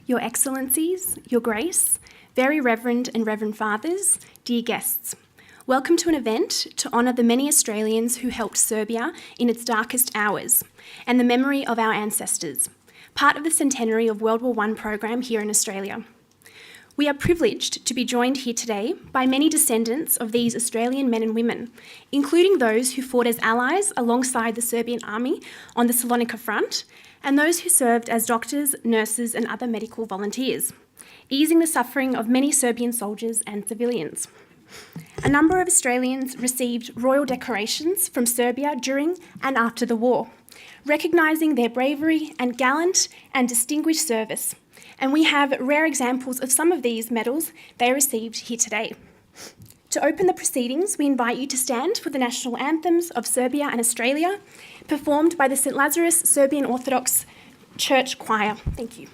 Your Excellencies, Your Grace, very Reverend and Reverend Fathers, dear guests. Welcome to an event to honour the many Australians who helped Serbia in its darkest hours and the memory of our ancestors, part of the centenary of World War I program here in Australia. We are privileged to be joined here today by many descendants of these Australian men and women, including those who fought as allies alongside the Serbian army on the Salonika front, and those who served as doctors, nurses, and other medical volunteers, easing the suffering of many Serbian soldiers and civilians. A number of Australians received royal decorations from Serbia during and after the war, recognising their bravery and gallant and distinguished service. And we have rare examples of some of these medals they received here today. To open the proceedings, we invite you to stand for the national anthems of Serbia and Australia, performed by the St. Lazarus Serbian Orthodox Church Choir. Thank you.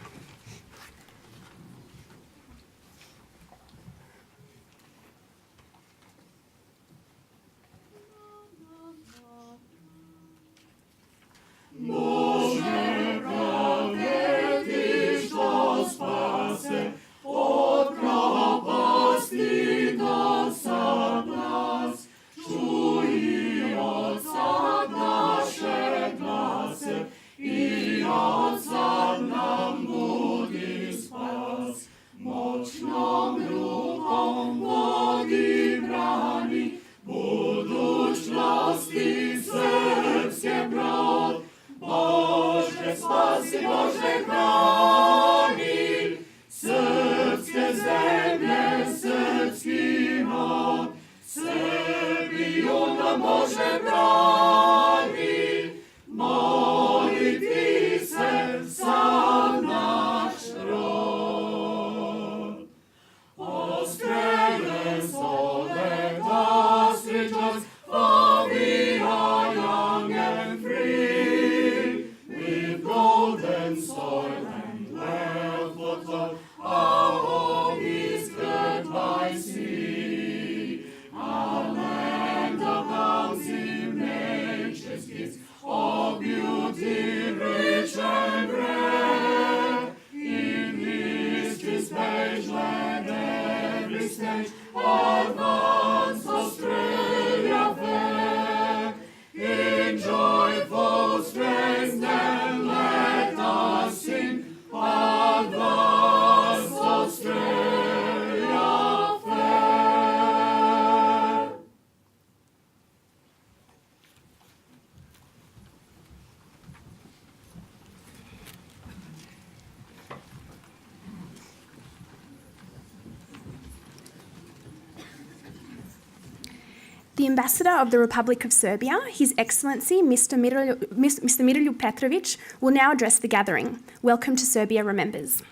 The Ambassador of the Republic of Serbia, His Excellency Mr. Miroljub Petrovic, will now address the gathering. Welcome to Serbia Remembers.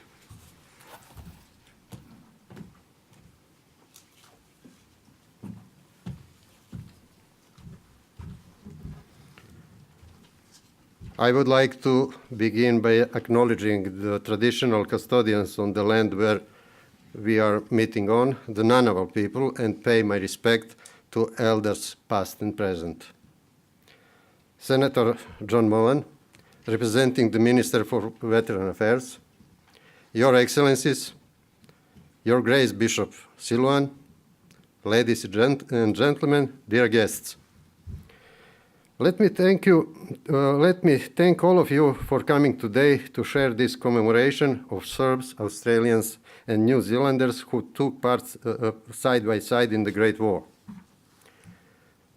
I would like to begin by acknowledging the traditional custodians on the land where we are meeting on, the Nanaval people, and pay my respect to elders past and present. Senator John Mohan, representing the Minister for Veteran Affairs, Your Excellencies, Your Grace Bishop Siluan, ladies and gentlemen, dear guests. Let me thank all of you for coming today to share this commemoration of Serbs, Australians, and New Zealanders who took part side by side in the Great War.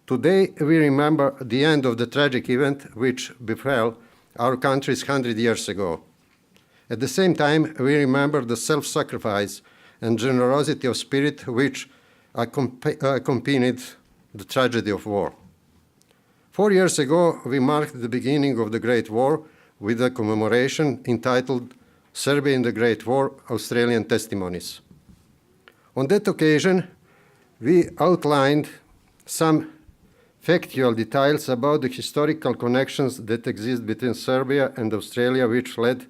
Today, we remember the end of the tragic event which befell our countries 100 years ago. At the same time, we remember the self-sacrifice and generosity of spirit which accompanied the tragedy of war. 4 years ago, we marked the beginning of the Great War with a commemoration entitled Serbia in the Great War, Australian Testimonies. On that occasion, we outlined some factual details about the historical connections that exist between Serbia and Australia, which led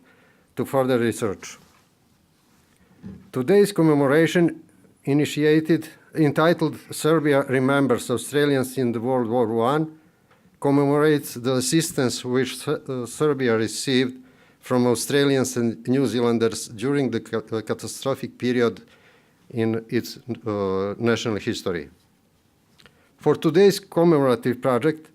to further research. Today's commemoration, entitled Serbia Remembers Australians in the World War I, commemorates the assistance which Serbia received from Australians and New Zealanders during the catastrophic period in its national history. For today's commemorative project,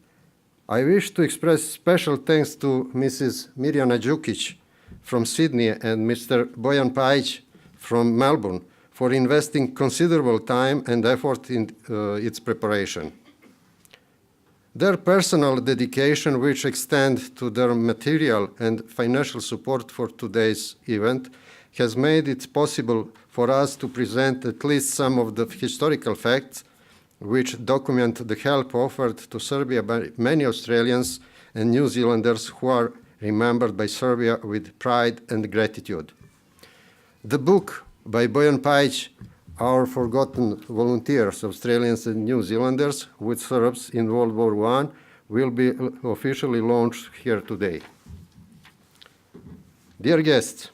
I wish to express special thanks to Mrs. Mirjana Đukić from Sydney and Mr. Bojan Pajic from Melbourne for investing considerable time and effort in its preparation. Their personal dedication, which extends to their material and financial support for today's event, has made it possible for us to present at least some of the historical facts which document the help offered to Serbia by many Australians and New Zealanders who are remembered by Serbia with pride and gratitude. The book by Bojan Pajic, Our Forgotten Volunteers, Australians and New Zealanders with Serbs in World War I, will be officially launched here today. Dear guests,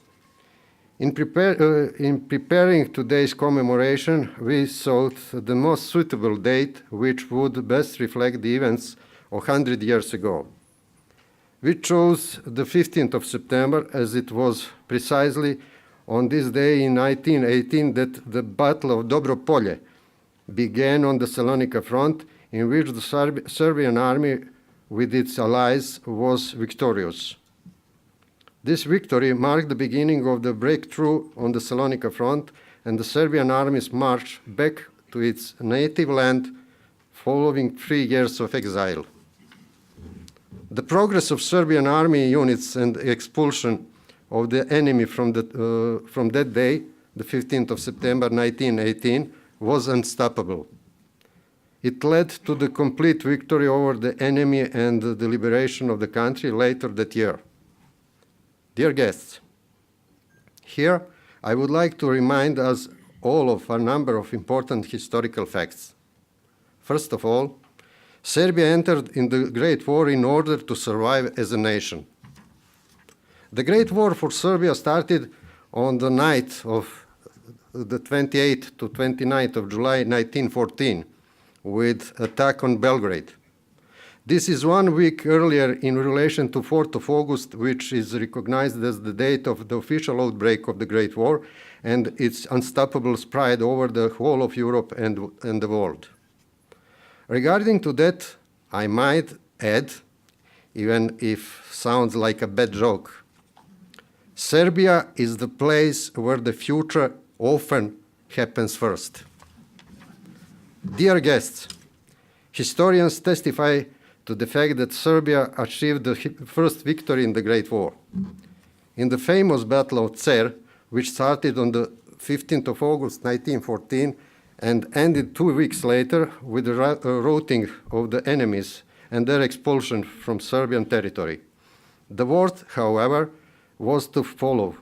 in preparing today's commemoration, we sought the most suitable date which would best reflect the events of 100 years ago. We chose the 15th of September as it was precisely on this day in 1918 that the Battle of Dobro Polje began on the Salonika front, in which the Serbian army with its allies was victorious. This victory marked the beginning of the breakthrough on the Salonika front and the Serbian army's march back to its native land following 3 years of exile. The progress of Serbian army units and expulsion of the enemy from that day, the 15th of September 1918, was unstoppable. It led to the complete victory over the enemy and the liberation of the country later that year. Dear guests, here I would like to remind us all of a number of important historical facts. First of all, Serbia entered in the Great War in order to survive as a nation. The Great War for Serbia started on the night of the 28th to 29th of July 1914 with attack on Belgrade. This is 1 week earlier in relation to 4th of August, which is recognized as the date of the official outbreak of the Great War and its unstoppable spread over the whole of Europe and the world. Regarding to that, I might add, even if sounds like a bad joke, Serbia is the place where the future often happens first. Dear guests, historians testify to the fact that Serbia achieved the first victory in the Great War. In the famous Battle of Cer, which started on the 15th of August 1914 and ended 2 weeks later with the routing of the enemies and their expulsion from Serbian territory. The worst, however, was to follow.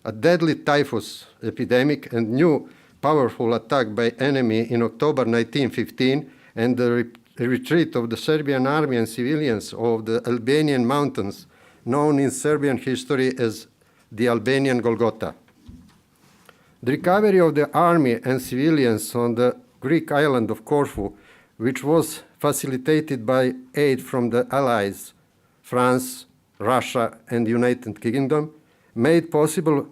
A deadly typhus epidemic and new powerful attack by enemy in October 1915 and the retreat of the Serbian army and civilians of the Albanian mountains, known in Serbian history as the Albanian Golgotha. The recovery of the army and civilians on the Greek island of Corfu, which was facilitated by aid from the Allies, France, Russia, and the United Kingdom, made possible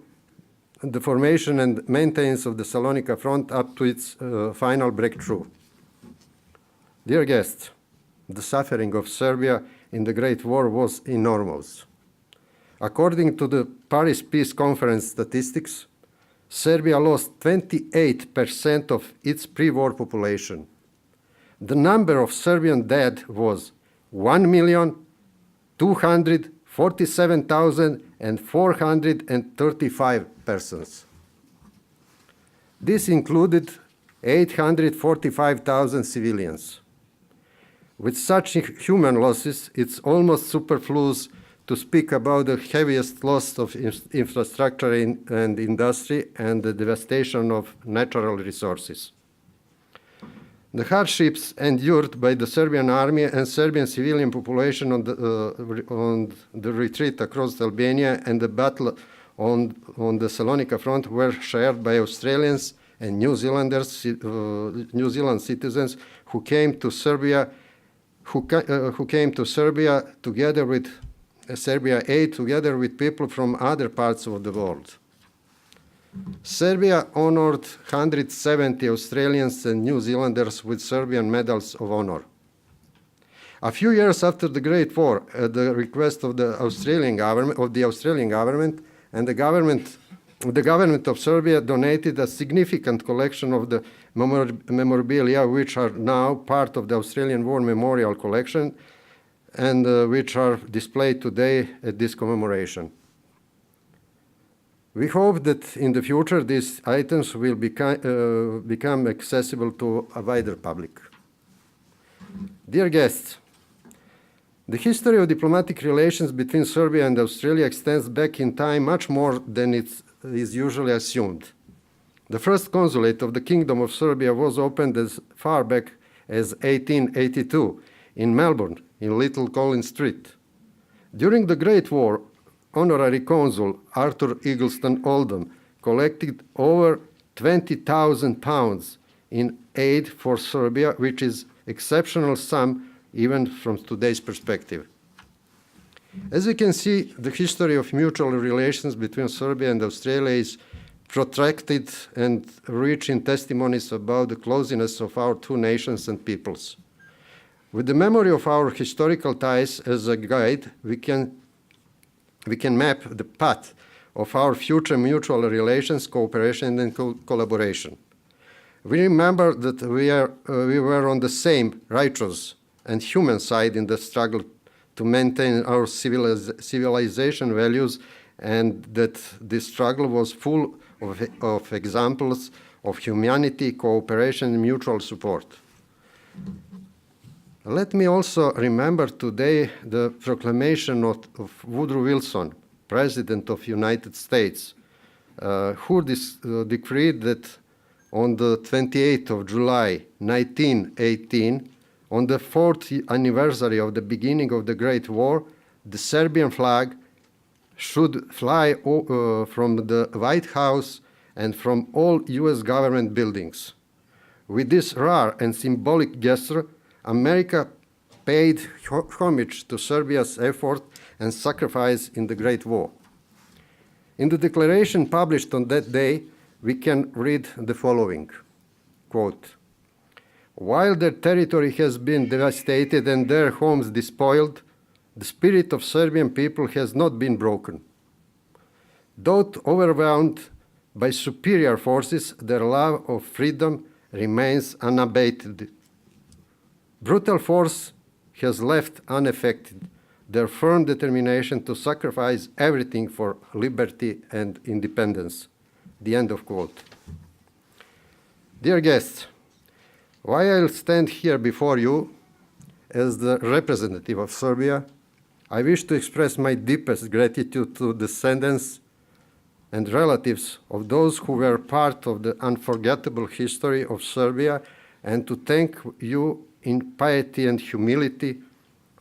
the formation and maintenance of the Salonika front up to its final breakthrough. Dear guests, the suffering of Serbia in the Great War was enormous. According to the Paris Peace Conference statistics, Serbia lost 28% of its pre-war population. The number of Serbian dead was 1,247,435 persons. This included 845,000 civilians. With such human losses, it's almost superfluous to speak about the heaviest loss of infrastructure and industry and the devastation of natural resources. The hardships endured by the Serbian army and Serbian civilian population on the retreat across Albania and the battle on the Salonika front were shared by Australians and New Zealand citizens who came to Serbia together with Serbia aid together with people from other parts of the world. Serbia honored 170 Australians and New Zealanders with Serbian medals of honor. A few years after the Great War, at the request of the Australian government, and the government of Serbia donated a significant collection of the memorabilia, which are now part of the Australian War Memorial Collection, and which are displayed today at this commemoration. We hope that in the future these items will become accessible to a wider public. Dear guests, the history of diplomatic relations between Serbia and Australia extends back in time much more than it is usually assumed. The first consulate of the Kingdom of Serbia was opened as far back as 1882 in Melbourne, in Little Collins Street. During the Great War, Honorary Consul Arthur Eggleston Oldham collected over 20,000 pounds in aid for Serbia, which is exceptional sum even from today's perspective. As you can see, the history of mutual relations between Serbia and Australia is protracted and rich in testimonies about the closeness of our two nations and peoples. With the memory of our historical ties as a guide, we can map the path of our future mutual relations, cooperation, and collaboration. We remember that we were on the same righteous and human side in the struggle to maintain our civilization values, and that this struggle was full of examples of humanity, cooperation, and mutual support. Let me also remember today the proclamation of Woodrow Wilson, President of the United States, who decreed that on the 28th of July, 1918, on the 4th anniversary of the beginning of the Great War, the Serbian flag should fly from the White House and from all US government buildings. With this rare and symbolic gesture, America paid homage to Serbia's effort and sacrifice in the Great War. In the declaration published on that day, we can read the following, quote, "While their territory has been devastated and their homes despoiled, the spirit of Serbian people has not been broken. Though overwhelmed by superior forces, their love of freedom remains unabated. Brutal force has left unaffected their firm determination to sacrifice everything for liberty and independence." The end of quote. Dear guests, while I'll stand here before you as the representative of Serbia, I wish to express my deepest gratitude to descendants and relatives of those who were part of the unforgettable history of Serbia, and to thank you in piety and humility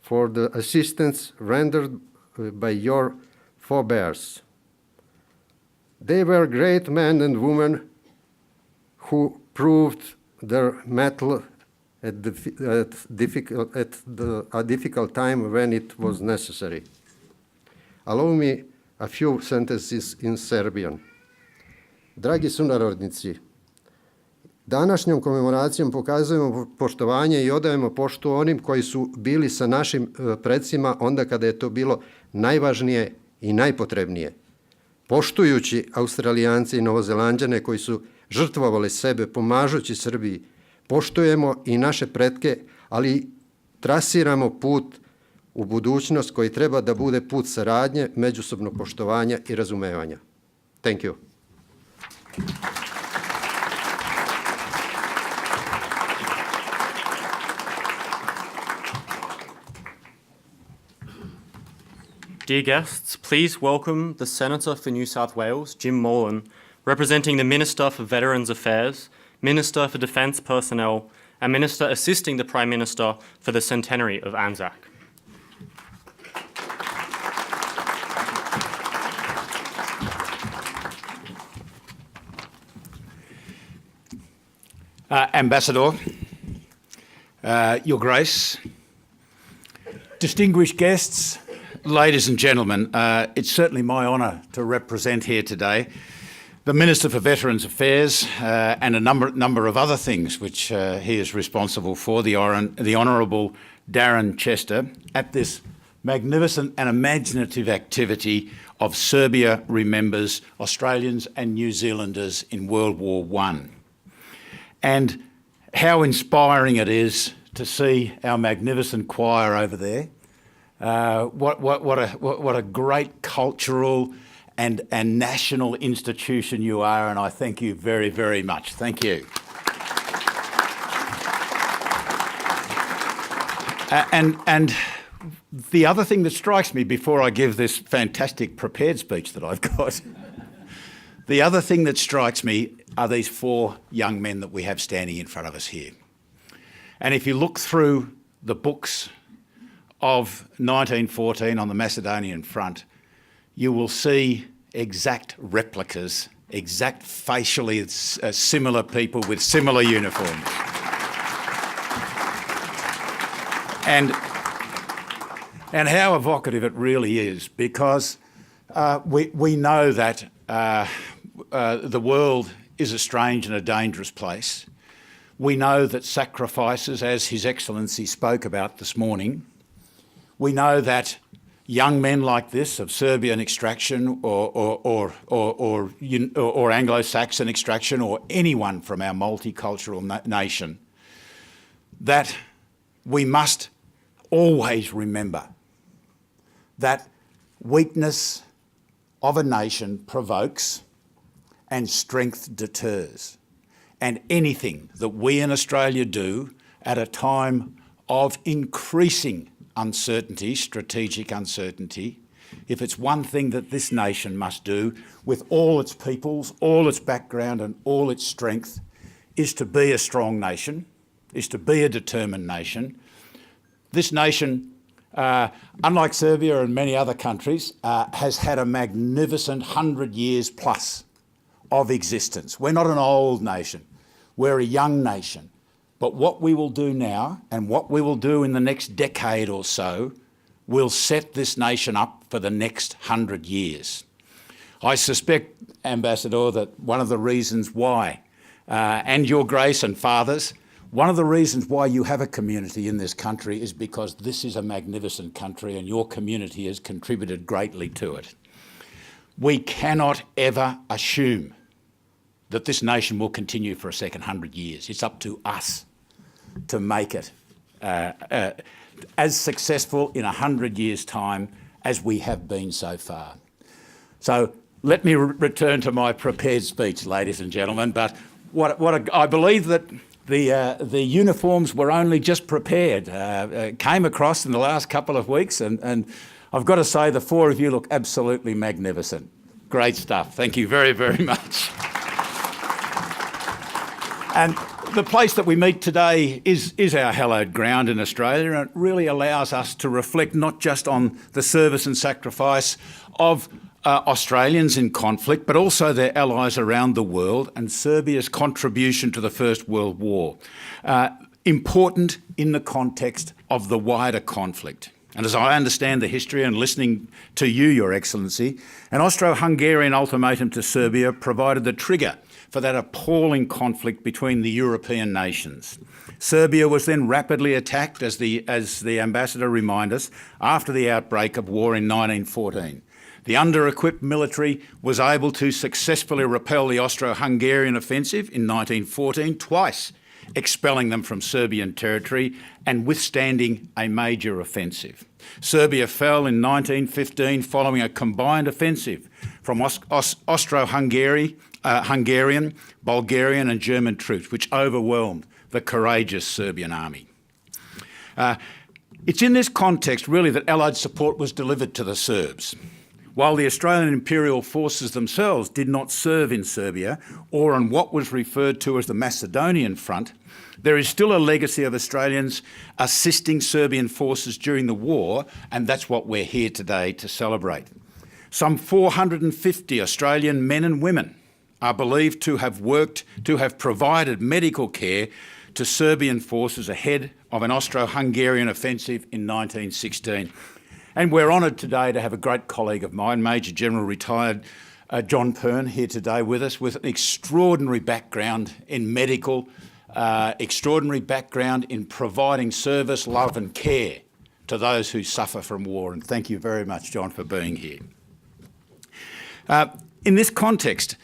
for the assistance rendered by your forebears. They were great men and women who proved their mettle at a difficult time when it was necessary. Allow me a few sentences in Serbian. Dragi sunarodnici, današnjom komemoracijom pokazujemo poštovanje i odajemo poštu onim koji su bili sa našim predsima onda kada je to bilo najvažnije i najpotrebnije. Poštujući Australijance i Novozelanđane koji su žrtvovali sebe pomažući Srbiji, poštujemo i naše pretke, ali trasiramo put u budućnost koji treba da bude put saradnje, međusobnog poštovanja i razumevanja. Thank you. Dear guests, please welcome the Senator for New South Wales, Jim Molan, representing the Minister for Veterans Affairs, Minister for Defence Personnel, and Minister assisting the Prime Minister for the centenary of Anzac. Ambassador, Your Grace, Distinguished guests, Ladies and gentlemen, it's certainly my honour to represent here today the Minister for Veterans Affairs and a number of other things which he is responsible for, the Honourable Darren Chester, at this magnificent and imaginative activity of Serbia Remembers Australians and New Zealanders in World War I. And how inspiring it is to see our magnificent choir over there. What a great cultural and national institution you are, and I thank you very, very much. Thank you. And the other thing that strikes me before I give this fantastic prepared speech that I've got, the other thing that strikes me are these four young men that we have standing in front of us here. And if you look through the books of 1914 on the Macedonian front, you will see exact replicas, exact facially similar people with similar uniforms. And how evocative it really is, because we know that the world is a strange and a dangerous place. We know that sacrifices, as His Excellency spoke about this morning, we know that young men like this of Serbian extraction or Anglo-Saxon extraction, or anyone from our multicultural nation, that we must always remember that weakness of a nation provokes and strength deters. And anything that we in Australia do at a time of increasing uncertainty, strategic uncertainty, if it's one thing that this nation must do with all its peoples, all its background and all its strength, is to be a strong nation, is to be a determined nation. This nation, unlike Serbia and many other countries, has had a magnificent 100 years plus of existence. We're not an old nation, we're a young nation. But what we will do now, and what we will do in the next decade or so, will set this nation up for the next 100 years. I suspect, Ambassador, that one of the reasons why, and Your Grace and Fathers, one of the reasons why you have a community in this country is because this is a magnificent country and your community has contributed greatly to it. We cannot ever assume that this nation will continue for a second 100 years. It's up to us to make it as successful in 100 years' time as we have been so far. So let me return to my prepared speech, ladies and gentlemen. But I believe that the uniforms were only just prepared, came across in the last couple of weeks, and I've got to say the four of you look absolutely magnificent. Great stuff. Thank you very, very much. And the place that we meet today is our hallowed ground in Australia, and it really allows us to reflect not just on the service and sacrifice of Australians in conflict, but also their allies around the world, and Serbia's contribution to the First World War. Important in the context of the wider conflict. And as I understand the history and listening to you, Your Excellency, an Austro-Hungarian ultimatum to Serbia provided the trigger for that appalling conflict between the European nations. Serbia was then rapidly attacked, as the Ambassador reminded us, after the outbreak of war in 1914. The under-equipped military was able to successfully repel the Austro-Hungarian offensive in 1914, twice expelling them from Serbian territory and withstanding a major offensive. Serbia fell in 1915 following a combined offensive from Austro-Hungarian, Bulgarian and German troops, which overwhelmed the courageous Serbian army. It's in this context, really, that Allied support was delivered to the Serbs. While the Australian Imperial Forces themselves did not serve in Serbia or on what was referred to as the Macedonian front, there is still a legacy of Australians assisting Serbian forces during the war, and that's what we're here today to celebrate. Some 450 Australian men and women are believed to have provided medical care to Serbian forces ahead of an Austro-Hungarian offensive in 1916. And we're honoured today to have a great colleague of mine, Major General retired John Pern, here today with us, with an extraordinary background in medical, extraordinary background in providing service, love and care to those who suffer from war. And thank you very much, John, for being here. In this context,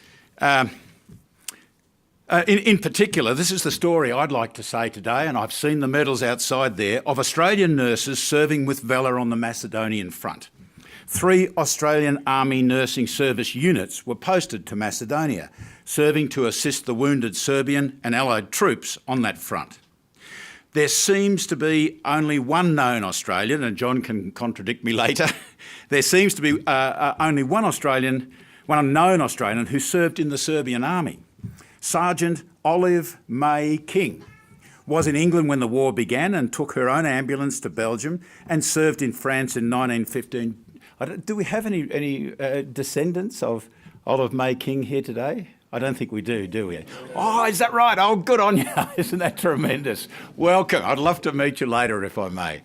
in particular, this is the story I'd like to say today, and I've seen the medals outside there, of Australian nurses serving with valour on the Macedonian front. 3 Australian Army Nursing Service units were posted to Macedonia, serving to assist the wounded Serbian and Allied troops on that front. There seems to be only one known Australian, and John can contradict me later. There seems to be only one known Australian who served in the Serbian army. Sergeant Olive May King was in England when the war began and took her own ambulance to Belgium and served in France in 1915. Do we have any descendants of Olive May King here today? I don't think we do we? Oh, is that right? Oh, good on you. Isn't that tremendous? Welcome. I'd love to meet you later if I may.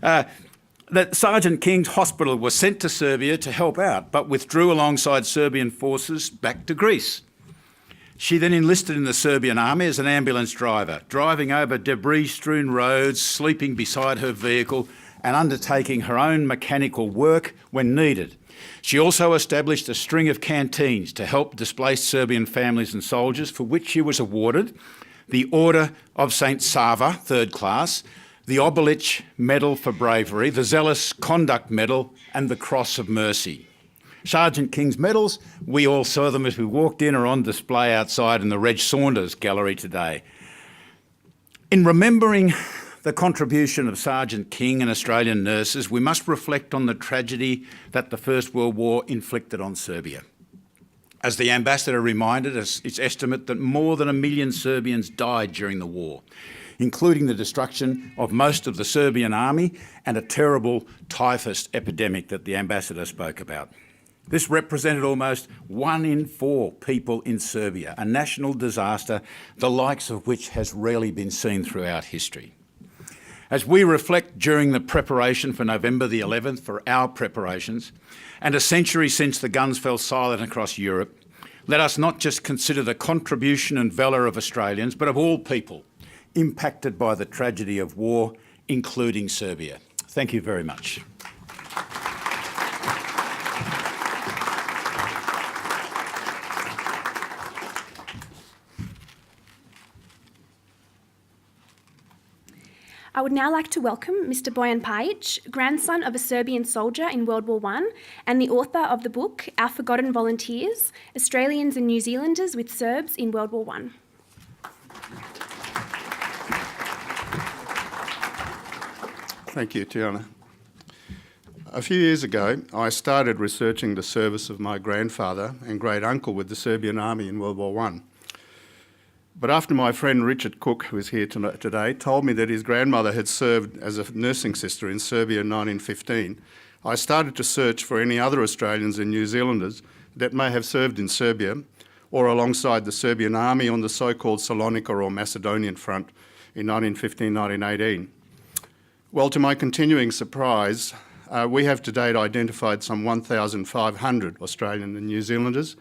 That Sergeant King's hospital was sent to Serbia to help out, but withdrew alongside Serbian forces back to Greece. She then enlisted in the Serbian army as an ambulance driver, driving over debris-strewn roads, sleeping beside her vehicle and undertaking her own mechanical work when needed. She also established a string of canteens to help displaced Serbian families and soldiers, for which she was awarded the Order of St Sava, 3rd class, the Obilic Medal for Bravery, the Zealous Conduct Medal and the Cross of Mercy. Sergeant King's medals, we all saw them as we walked in, are on display outside in the Reg Saunders Gallery today. In remembering the contribution of Sergeant King and Australian nurses, we must reflect on the tragedy that the First World War inflicted on Serbia. As the ambassador reminded us, it's estimated that more than 1 million Serbians died during the war, including the destruction of most of the Serbian army and a terrible typhus epidemic that the ambassador spoke about. This represented almost 1 in 4 people in Serbia, a national disaster the likes of which has rarely been seen throughout history. As we reflect during the preparation for November the 11th, for our preparations, and a century since the guns fell silent across Europe, let us not just consider the contribution and valour of Australians, but of all people impacted by the tragedy of war, including Serbia. Thank you very much. I would now like to welcome Mr. Bojan Pajic, grandson of a Serbian soldier in World War I and the author of the book Our Forgotten Volunteers, Australians and New Zealanders with Serbs in World War I. Thank you, Tiana. A few years ago, I started researching the service of my grandfather and great-uncle with the Serbian Army in World War I. But after my friend Richard Cook, who is here today, told me that his grandmother had served as a nursing sister in Serbia in 1915, I started to search for any other Australians and New Zealanders that may have served in Serbia or alongside the Serbian Army on the so-called Salonika or Macedonian front in 1915-1918. Well, to my continuing surprise, we have to date identified some 1,500 Australian and New Zealanders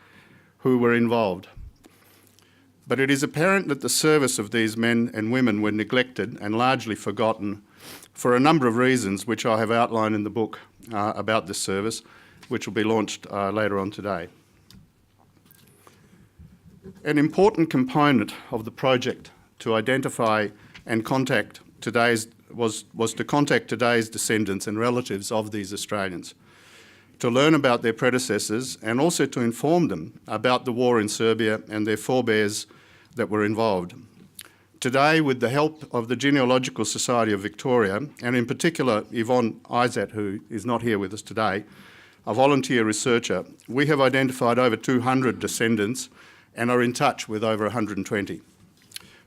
who were involved. But it is apparent that the service of these men and women were neglected and largely forgotten for a number of reasons which I have outlined in the book about this service, which will be launched later on today. An important component of the project to identify and contact was to contact today's descendants and relatives of these Australians, to learn about their predecessors and also to inform them about the war in Serbia and their forebears that were involved. Today, with the help of the Genealogical Society of Victoria, and in particular Yvonne Izat, who is not here with us today, a volunteer researcher, we have identified over 200 descendants and are in touch with over 120.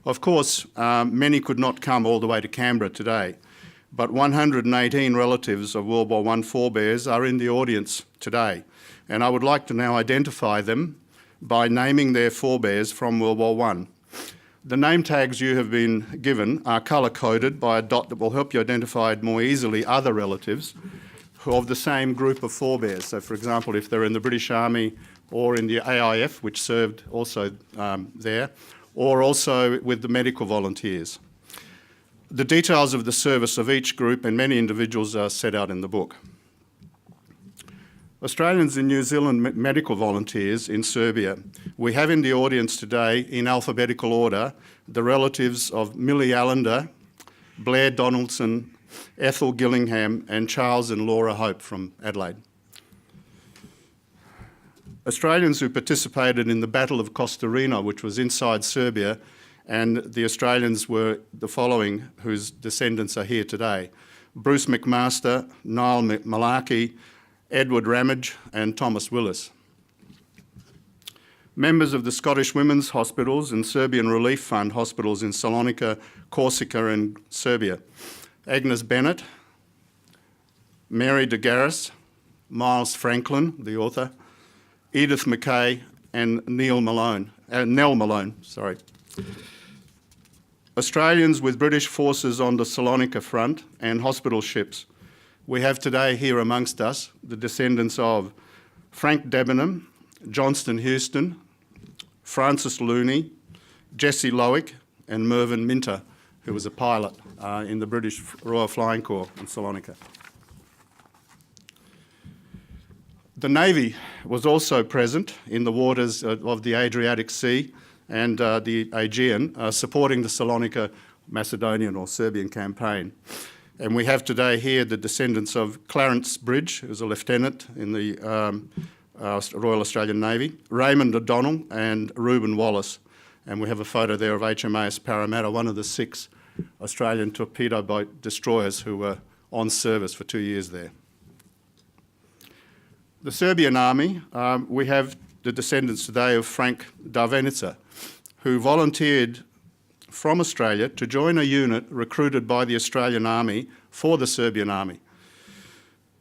Of course, many could not come all the way to Canberra today, but 118 relatives of World War I forebears are in the audience today, and I would like to now identify them by naming their forebears from World War I. The name tags you have been given are colour-coded by a dot that will help you identify more easily other relatives of the same group of forebears. So, for example, if they're in the British Army or in the AIF, which served also there, or also with the medical volunteers. The details of the service of each group and many individuals are set out in the book. Australians and New Zealand medical volunteers in Serbia. We have in the audience today, in alphabetical order, the relatives of Millie Allender, Blair Donaldson, Ethel Gillingham, and Charles and Laura Hope from Adelaide. Australians who participated in the Battle of Costarina, which was inside Serbia, and the Australians were the following, whose descendants are here today: Bruce McMaster, Niall Malarkey, Edward Ramage, and Thomas Willis. Members of the Scottish Women's Hospitals and Serbian Relief Fund hospitals in Salonika, Corsica and Serbia: Agnes Bennett, Mary de Garis, Miles Franklin, the author, Edith McKay, and Nell Malone. Australians with British forces on the Salonika front and hospital ships. We have today here amongst us the descendants of Frank Debenham, Johnston Houston, Francis Looney, Jesse Lowick, and Mervyn Minter, who was a pilot in the British Royal Flying Corps in Salonika. The Navy was also present in the waters of the Adriatic Sea and the Aegean, supporting the Salonika Macedonian or Serbian campaign. And we have today here the descendants of Clarence Bridge, who was a lieutenant in the Royal Australian Navy, Raymond O'Donnell and Reuben Wallace. And we have a photo there of HMAS Parramatta, one of the 6 Australian torpedo boat destroyers who were on service for 2 years there. The Serbian Army, we have the descendants today of Frank Darvenica, who volunteered from Australia to join a unit recruited by the Australian Army for the Serbian Army.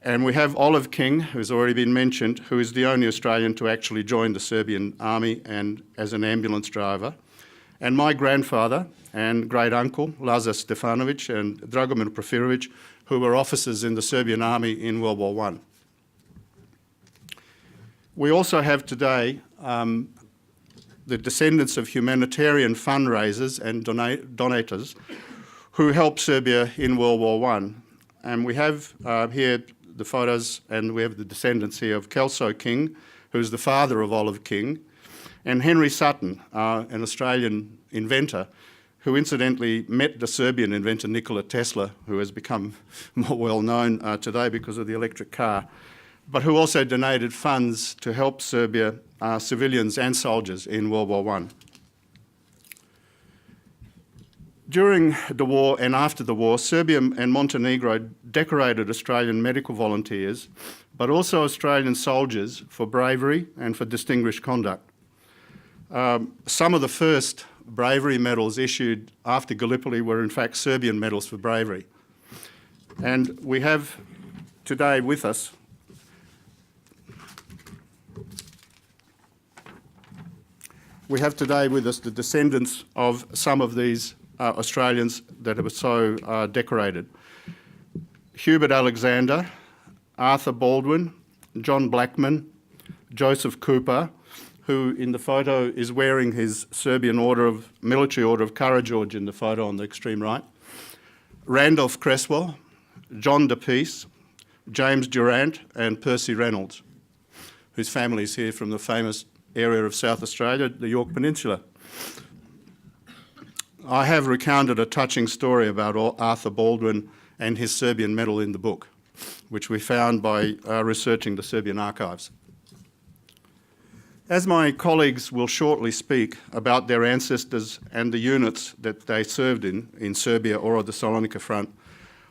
And we have Olive King, who's already been mentioned, who is the only Australian to actually join the Serbian Army and as an ambulance driver. And my grandfather and great uncle, Lazar Stefanovic and Dragomir Profirovic, who were officers in the Serbian Army in World War I. We also have today the descendants of humanitarian fundraisers and donators who helped Serbia in World War I. And we have here the photos, and we have the descendants here of Kelso King, who's the father of Olive King, and Henry Sutton, an Australian inventor, who incidentally met the Serbian inventor Nikola Tesla, who has become more well known today because of the electric car, but who also donated funds to help Serbia, civilians and soldiers in World War I. During the war and after the war, Serbia and Montenegro decorated Australian medical volunteers, but also Australian soldiers for bravery and for distinguished conduct. Some of the first bravery medals issued after Gallipoli were in fact Serbian medals for bravery. And we have today with us the descendants of some of these Australians that were so decorated. Hubert Alexander, Arthur Baldwin, John Blackman, Joseph Cooper, who in the photo is wearing his Serbian Military Order of Courage in the photo on the extreme right, Randolph Cresswell, John DePeace, James Durant and Percy Reynolds, whose family is here from the famous area of South Australia, the Yorke Peninsula. I have recounted a touching story about Arthur Baldwin and his Serbian medal in the book, which we found by researching the Serbian archives. As my colleagues will shortly speak about their ancestors and the units that they served in Serbia or at the Salonika front,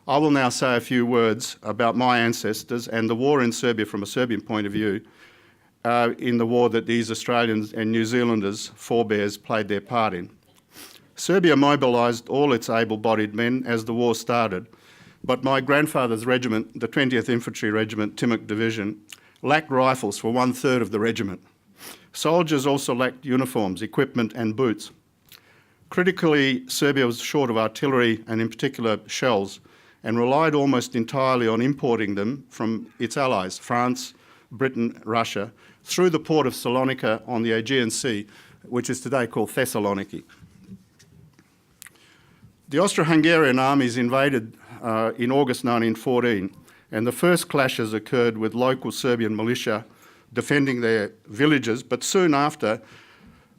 I will now say a few words about my ancestors and the war in Serbia from a Serbian point of view, in the war that these Australians and New Zealanders, forebears, played their part in. Serbia mobilised all its able-bodied men as the war started, but my grandfather's regiment, the 20th Infantry Regiment, Timok Division, lacked rifles for 1/3 of the regiment. Soldiers also lacked uniforms, equipment and boots. Critically, Serbia was short of artillery and in particular shells, and relied almost entirely on importing them from its allies, France, Britain, Russia, through the port of Salonika on the Aegean Sea, which is today called Thessaloniki. The Austro-Hungarian armies invaded in August 1914, and the first clashes occurred with local Serbian militia defending their villages, but soon after,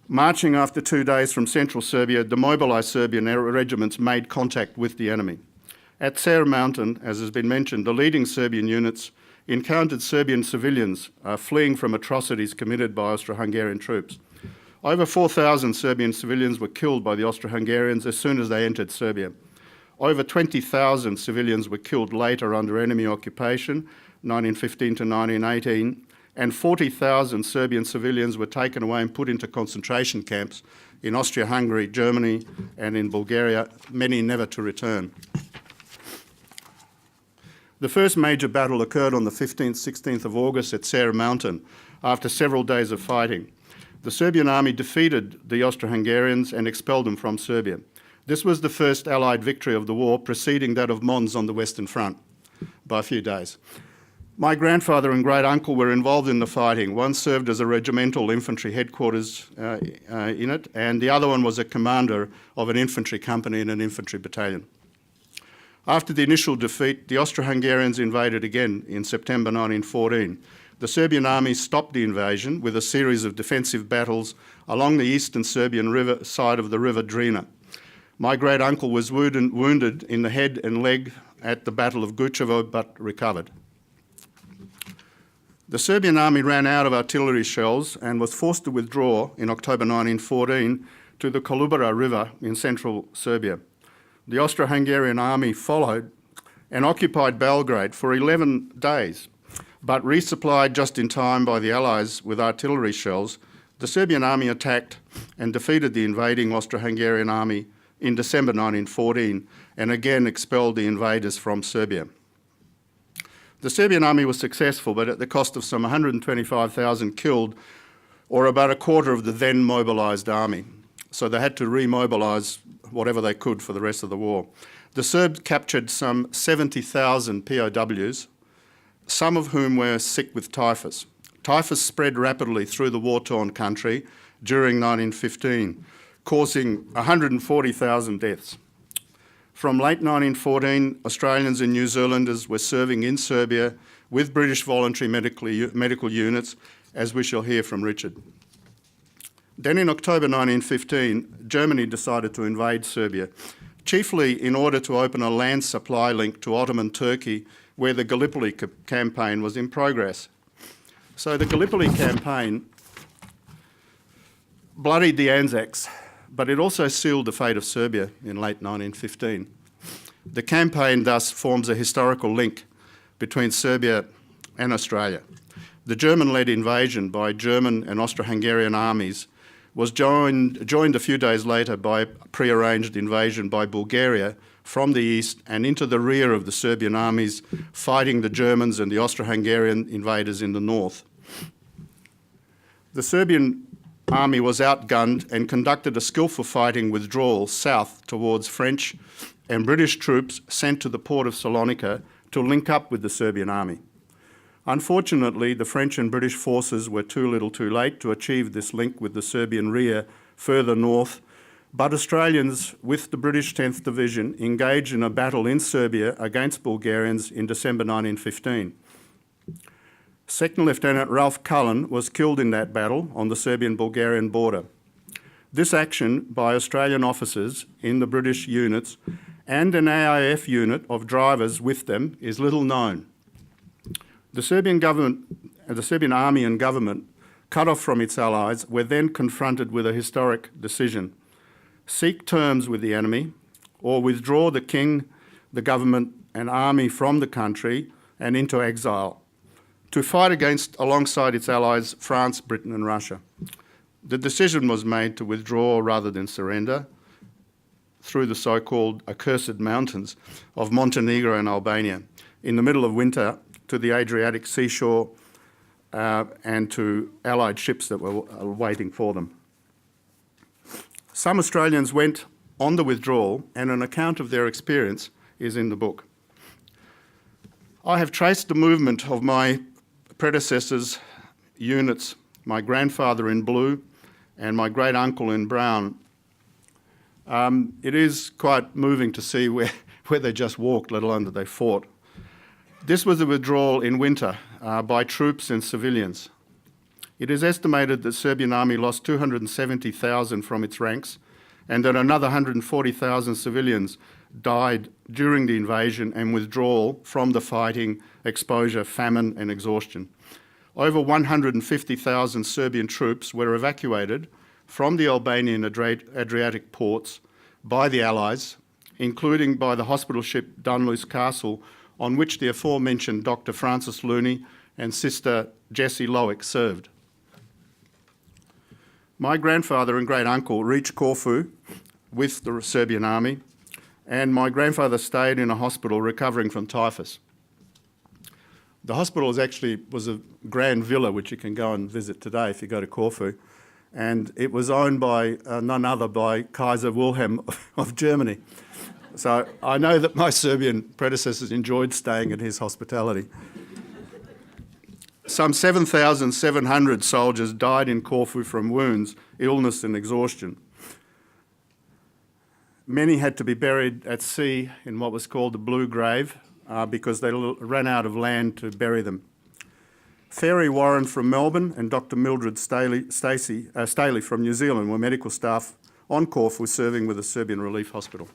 marching after 2 days from central Serbia, demobilised Serbian regiments made contact with the enemy. At Ser Mountain, as has been mentioned, the leading Serbian units encountered Serbian civilians fleeing from atrocities committed by Austro-Hungarian troops. Over 4,000 Serbian civilians were killed by the Austro-Hungarians as soon as they entered Serbia. Over 20,000 civilians were killed later under enemy occupation, 1915 to 1918, and 40,000 Serbian civilians were taken away and put into concentration camps in Austria-Hungary, Germany, and in Bulgaria, many never to return. The first major battle occurred on the 15th, 16th of August at Ser Mountain after several days of fighting. The Serbian army defeated the Austro-Hungarians and expelled them from Serbia. This was the first Allied victory of the war, preceding that of Mons on the Western Front by a few days. My grandfather and great-uncle were involved in the fighting. One served as a regimental infantry headquarters in it, and the other one was a commander of an infantry company in an infantry battalion. After the initial defeat, the Austro-Hungarians invaded again in September 1914. The Serbian army stopped the invasion with a series of defensive battles along the eastern Serbian side of the river Drina. My great-uncle was wounded in the head and leg at the Battle of Gučevo, but recovered. The Serbian army ran out of artillery shells and was forced to withdraw in October 1914 to the Kolubara River in central Serbia. The Austro-Hungarian army followed and occupied Belgrade for 11 days, but resupplied just in time by the Allies with artillery shells. The Serbian army attacked and defeated the invading Austro-Hungarian army in December 1914 and again expelled the invaders from Serbia. The Serbian army was successful, but at the cost of some 125,000 killed, or about a quarter of the then mobilised army. So they had to remobilise whatever they could for the rest of the war. The Serbs captured some 70,000 POWs, some of whom were sick with typhus. Typhus spread rapidly through the war-torn country during 1915, causing 140,000 deaths. From late 1914, Australians and New Zealanders were serving in Serbia with British voluntary medical units, as we shall hear from Richard. Then in October 1915, Germany decided to invade Serbia, chiefly in order to open a land supply link to Ottoman Turkey, where the Gallipoli campaign was in progress. So the Gallipoli campaign bloodied the Anzacs, but it also sealed the fate of Serbia in late 1915. The campaign thus forms a historical link between Serbia and Australia. The German-led invasion by German and Austro-Hungarian armies was joined a few days later by a pre-arranged invasion by Bulgaria from the east and into the rear of the Serbian armies, fighting the Germans and the Austro-Hungarian invaders in the north. The Serbian army was outgunned and conducted a skillful fighting withdrawal south towards French and British troops sent to the port of Salonika to link up with the Serbian army. Unfortunately, the French and British forces were too little too late to achieve this link with the Serbian rear further north, but Australians with the British 10th Division engaged in a battle in Serbia against Bulgarians in December 1915. Second Lieutenant Ralph Cullen was killed in that battle on the Serbian-Bulgarian border. This action by Australian officers in the British units and an AIF unit of drivers with them is little known. The Serbian army and government, cut off from its allies, were then confronted with a historic decision: seek terms with the enemy or withdraw the king, the government and army from the country and into exile, to fight alongside its allies, France, Britain and Russia. The decision was made to withdraw rather than surrender through the so-called accursed mountains of Montenegro and Albania in the middle of winter to the Adriatic seashore and to Allied ships that were waiting for them. Some Australians went on the withdrawal, and an account of their experience is in the book. I have traced the movement of my predecessors' units, my grandfather in blue and my great uncle in brown. It is quite moving to see where they just walked, let alone that they fought. This was a withdrawal in winter by troops and civilians. It is estimated that the Serbian army lost 270,000 from its ranks and that another 140,000 civilians died during the invasion and withdrawal from the fighting, exposure, famine and exhaustion. Over 150,000 Serbian troops were evacuated from the Albanian Adriatic ports by the Allies, including by the hospital ship Dunluce Castle, on which the aforementioned Dr. Francis Looney and Sister Jessie Lowick served. My grandfather and great uncle reached Corfu with the Serbian army, and my grandfather stayed in a hospital recovering from typhus. The hospital was a grand villa which you can go and visit today if you go to Corfu, and it was owned by none other by Kaiser Wilhelm of Germany. So I know that my Serbian predecessors enjoyed staying at his hospitality. Some 7,700 soldiers died in Corfu from wounds, illness and exhaustion. Many had to be buried at sea in what was called the Blue Grave because they ran out of land to bury them. Fairy Warren from Melbourne and Dr. Mildred Staley from New Zealand were medical staff on Corfu serving with the Serbian Relief Hospital.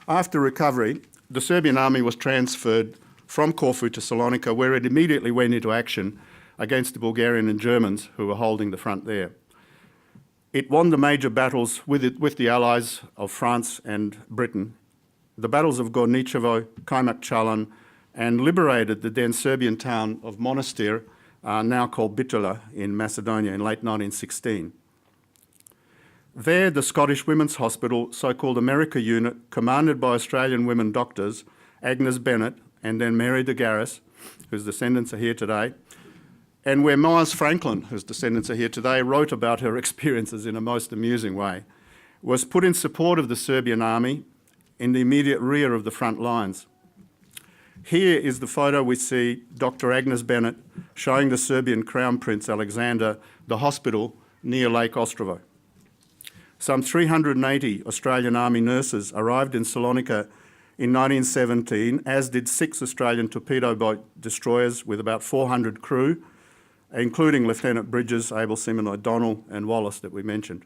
After recovery, the Serbian army was transferred from Corfu to Salonika, where it immediately went into action against the Bulgarian and Germans who were holding the front there. It won the major battles with the allies of France and Britain, the battles of Gorničevo, Kajmakčalan, and liberated the then Serbian town of Monastir, now called Bitola, in Macedonia in late 1916. There, the Scottish Women's Hospital, so-called America Unit, commanded by Australian women doctors, Agnes Bennett and then Mary de Garis, whose descendants are here today, and where Miles Franklin, whose descendants are here today, wrote about her experiences in a most amusing way, was put in support of the Serbian army in the immediate rear of the front lines. Here is the photo we see Dr. Agnes Bennett showing the Serbian Crown Prince Alexander the hospital near Lake Ostrovo. Some 380 Australian Army nurses arrived in Salonika in 1917, as did 6 Australian torpedo boat destroyers with about 400 crew, including Lieutenant Bridges, Able Seaman O'Donnell and Wallace that we mentioned.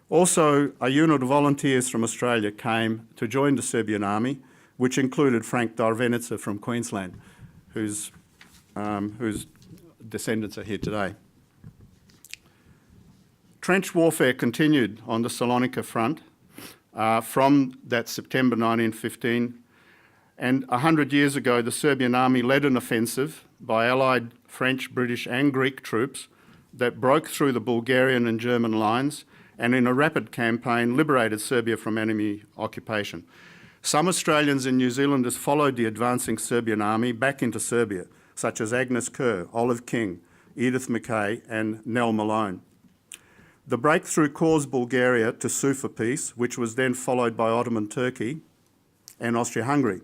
Also, a unit of volunteers from Australia came to join the Serbian army, which included Frank Darvenica from Queensland, whose descendants are here today. Trench warfare continued on the Salonika front from that September 1915, and 100 years ago the Serbian army led an offensive by Allied French, British and Greek troops that broke through the Bulgarian and German lines and in a rapid campaign liberated Serbia from enemy occupation. Some Australians and New Zealanders followed the advancing Serbian army back into Serbia, such as Agnes Kerr, Olive King, Edith McKay and Nell Malone. The breakthrough caused Bulgaria to sue for peace, which was then followed by Ottoman Turkey and Austria-Hungary.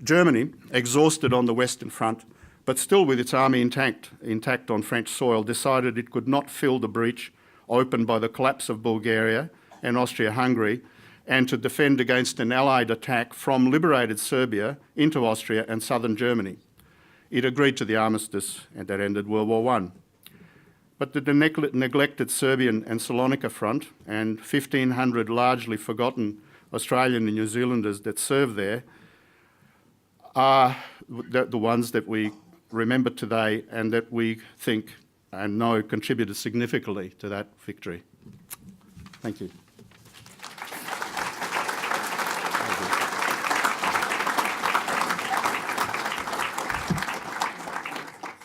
Germany, exhausted on the Western Front, but still with its army intact on French soil, decided it could not fill the breach opened by the collapse of Bulgaria and Austria-Hungary and to defend against an Allied attack from liberated Serbia into Austria and southern Germany. It agreed to the armistice and that ended World War I. But the neglected Serbian and Salonika front and 1,500 largely forgotten Australian and New Zealanders that served there are the ones that we remember today and that we think and know contributed significantly to that victory. Thank you.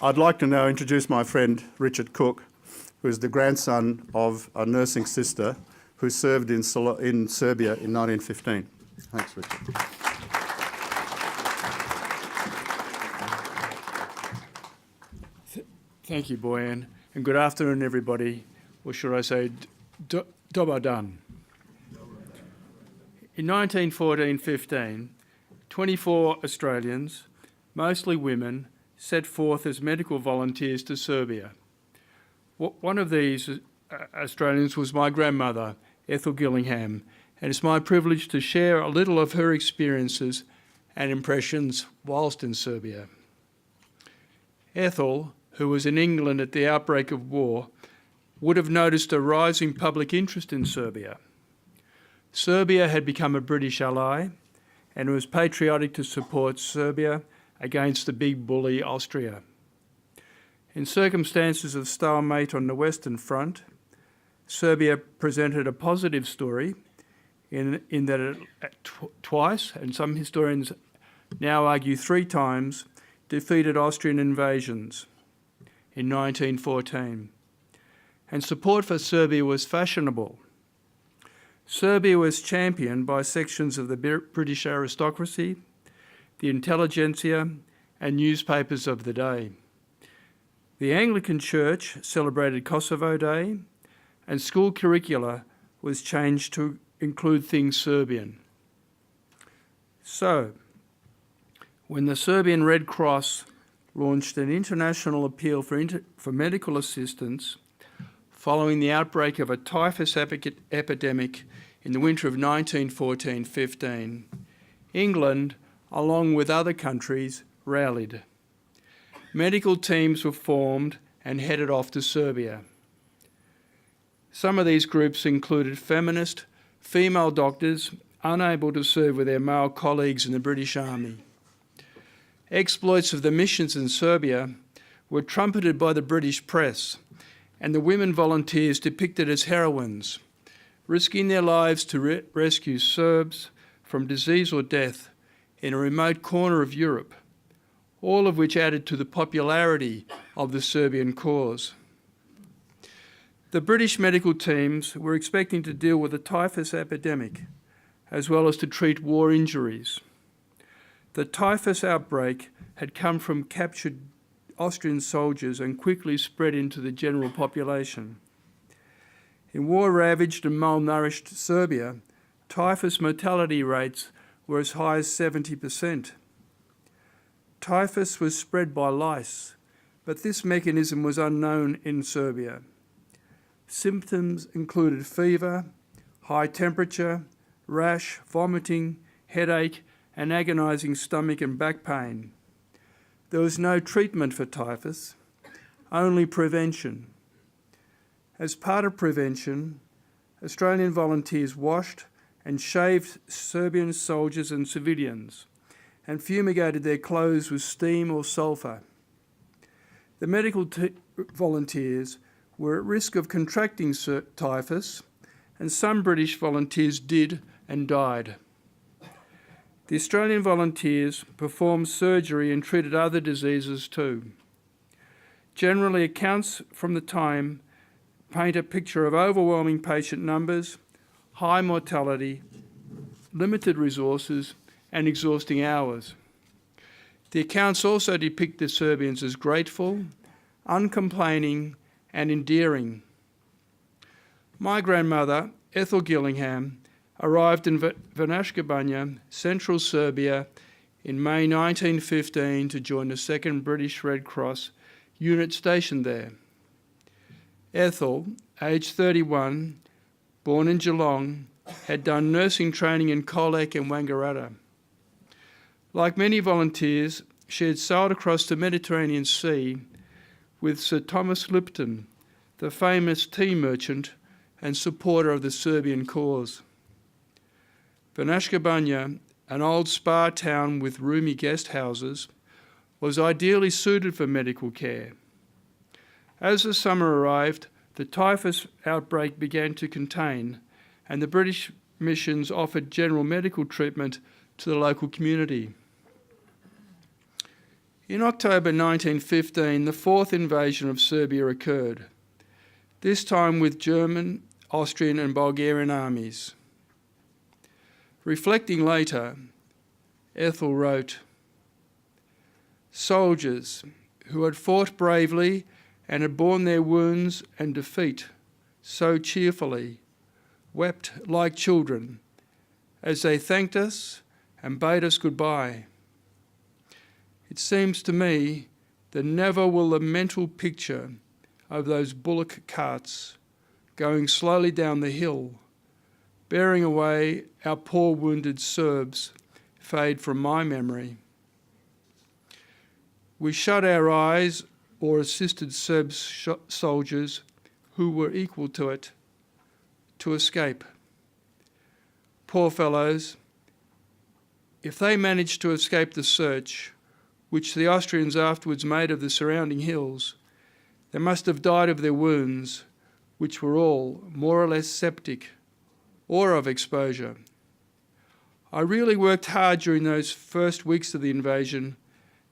I'd like to now introduce my friend Richard Cook, who is the grandson of a nursing sister who served in Serbia in 1915. Thanks, Richard. Thank you, Bojan, and good afternoon, everybody. Or should I say, Dobar dan. In 1914-15, 24 Australians, mostly women, set forth as medical volunteers to Serbia. One of these Australians was my grandmother, Ethel Gillingham, and it's my privilege to share a little of her experiences and impressions whilst in Serbia. Ethel, who was in England at the outbreak of war, would have noticed a rising public interest in Serbia. Serbia had become a British ally and was patriotic to support Serbia against the big bully Austria. In circumstances of stalemate on the Western Front, Serbia presented a positive story in that it twice, and some historians now argue 3 times, defeated Austrian invasions in 1914. And support for Serbia was fashionable. Serbia was championed by sections of the British aristocracy, the intelligentsia, and newspapers of the day. The Anglican Church celebrated Kosovo Day, and school curricula was changed to include things Serbian. So, when the Serbian Red Cross launched an international appeal for medical assistance following the outbreak of a typhus epidemic in the winter of 1914-15, England, along with other countries, rallied. Medical teams were formed and headed off to Serbia. Some of these groups included feminist, female doctors unable to serve with their male colleagues in the British Army. Exploits of the missions in Serbia were trumpeted by the British press, and the women volunteers depicted as heroines, risking their lives to rescue Serbs from disease or death in a remote corner of Europe, all of which added to the popularity of the Serbian cause. The British medical teams were expecting to deal with the typhus epidemic, as well as to treat war injuries. The typhus outbreak had come from captured Austrian soldiers and quickly spread into the general population. In war-ravaged and malnourished Serbia, typhus mortality rates were as high as 70%. Typhus was spread by lice, but this mechanism was unknown in Serbia. Symptoms included fever, high temperature, rash, vomiting, headache, and agonising stomach and back pain. There was no treatment for typhus, only prevention. As part of prevention, Australian volunteers washed and shaved Serbian soldiers and civilians and fumigated their clothes with steam or sulphur. The medical volunteers were at risk of contracting typhus, and some British volunteers did and died. The Australian volunteers performed surgery and treated other diseases too. Generally, accounts from the time paint a picture of overwhelming patient numbers, high mortality, limited resources, and exhausting hours. The accounts also depict the Serbians as grateful, uncomplaining, and endearing. My grandmother, Ethel Gillingham, arrived in Vanashka Banja, central Serbia, in May 1915 to join the 2nd British Red Cross unit stationed there. Ethel, aged 31, born in Geelong, had done nursing training in Colac and Wangaratta. Like many volunteers, she had sailed across the Mediterranean Sea with Sir Thomas Lipton, the famous tea merchant and supporter of the Serbian cause. Vanashka Banja, an old spa town with roomy guest houses, was ideally suited for medical care. As the summer arrived, the typhus outbreak began to contain, and the British missions offered general medical treatment to the local community. In October 1915, the 4th invasion of Serbia occurred, this time with German, Austrian and Bulgarian armies. Reflecting later, Ethel wrote, "Soldiers who had fought bravely and had borne their wounds and defeat so cheerfully, wept like children as they thanked us and bade us goodbye. It seems to me that never will the mental picture of those bullock carts going slowly down the hill, bearing away our poor wounded Serbs, fade from my memory. We shut our eyes or assisted Serb soldiers who were equal to it to escape. Poor fellows, if they managed to escape the search, which the Austrians afterwards made of the surrounding hills, they must have died of their wounds, which were all more or less septic or of exposure. I really worked hard during those first weeks of the invasion,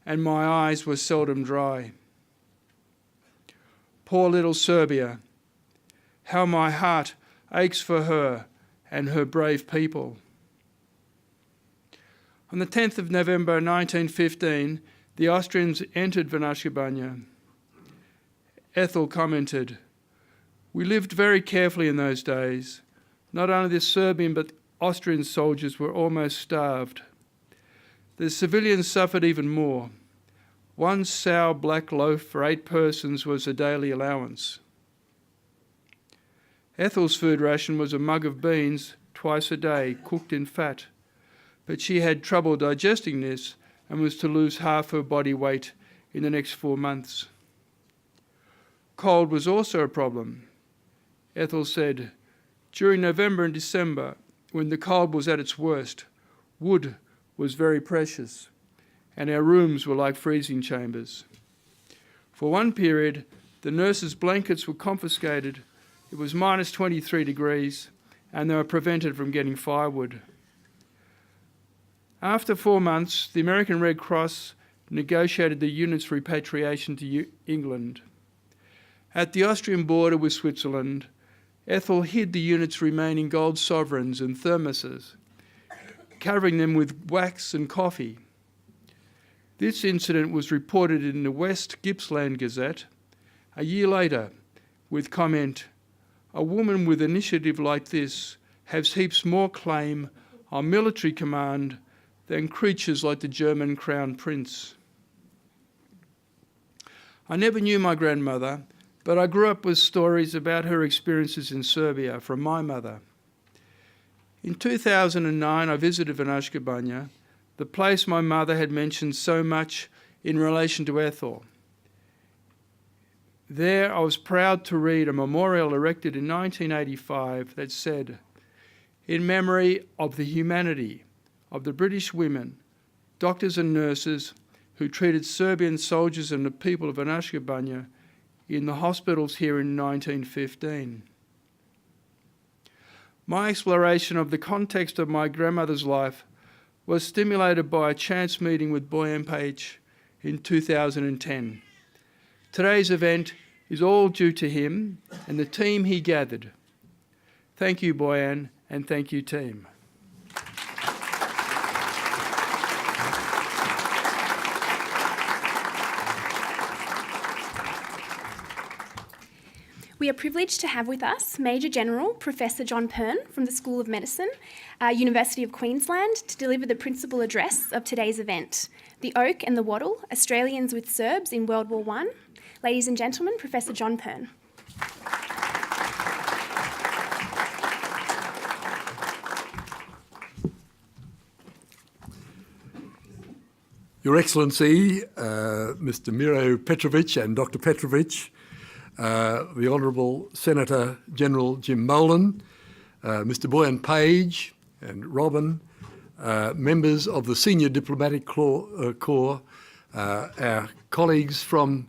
and my eyes were seldom dry. Poor little Serbia, how my heart aches for her and her brave people. On the 10th of November 1915, the Austrians entered Vanaška Banja. Ethel commented, "We lived very carefully in those days. Not only the Serbian but Austrian soldiers were almost starved. The civilians suffered even more. One sour black loaf for 8 persons was a daily allowance." Ethel's food ration was a mug of beans twice a day, cooked in fat, but she had trouble digesting this and was to lose half her body weight in the next 4 months. Cold was also a problem. Ethel said, "During November and December, when the cold was at its worst, wood was very precious, and our rooms were like freezing chambers. For one period, the nurses' blankets were confiscated. It was minus 23 degrees, and they were prevented from getting firewood. After 4 months, the American Red Cross negotiated the unit's repatriation to England. At the Austrian border with Switzerland, Ethel hid the unit's remaining gold sovereigns and thermoses, covering them with wax and coffee. This incident was reported in the West Gippsland Gazette a year later with comment, "A woman with initiative like this has heaps more claim on military command than creatures like the German Crown Prince." I never knew my grandmother, but I grew up with stories about her experiences in Serbia from my mother. In 2009, I visited Vanaška Banja, the place my mother had mentioned so much in relation to Ethel. There, I was proud to read a memorial erected in 1985 that said, "In memory of the humanity of the British women, doctors and nurses who treated Serbian soldiers and the people of Vanaška Banja in the hospitals here in 1915. My exploration of the context of my grandmother's life was stimulated by a chance meeting with Bojan Pajic in 2010. Today's event is all due to him and the team he gathered. Thank you, Bojan, and thank you, team. We are privileged to have with us Major General Professor John Pern from the School of Medicine, University of Queensland, to deliver the principal address of today's event, The Oak and the Wattle, Australians with Serbs in World War I. Ladies and gentlemen, Professor John Pern. Your Excellency, Mr. Miro Petrovic and Dr. Petrovic, the Honourable Senator General Jim Molan, Mr. Bojan Pajic and Robin, members of the Senior Diplomatic Corps, our colleagues from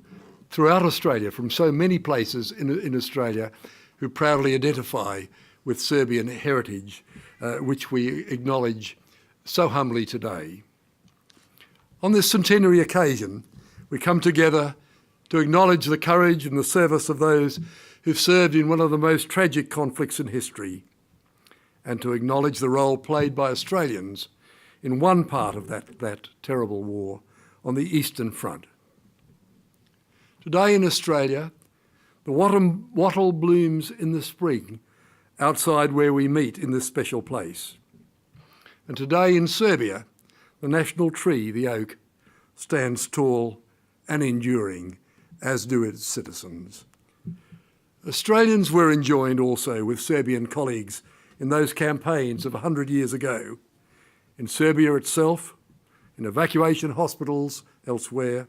throughout Australia, from so many places in Australia, who proudly identify with Serbian heritage, which we acknowledge so humbly today. On this centenary occasion, we come together to acknowledge the courage and the service of those who've served in one of the most tragic conflicts in history, and to acknowledge the role played by Australians in one part of that terrible war on the Eastern Front. Today in Australia, the wattle blooms in the spring outside where we meet in this special place. And today in Serbia, The national tree, the oak, stands tall and enduring, as do its citizens. Australians were enjoined also with Serbian colleagues in those campaigns of 100 years ago, in Serbia itself, in evacuation hospitals elsewhere,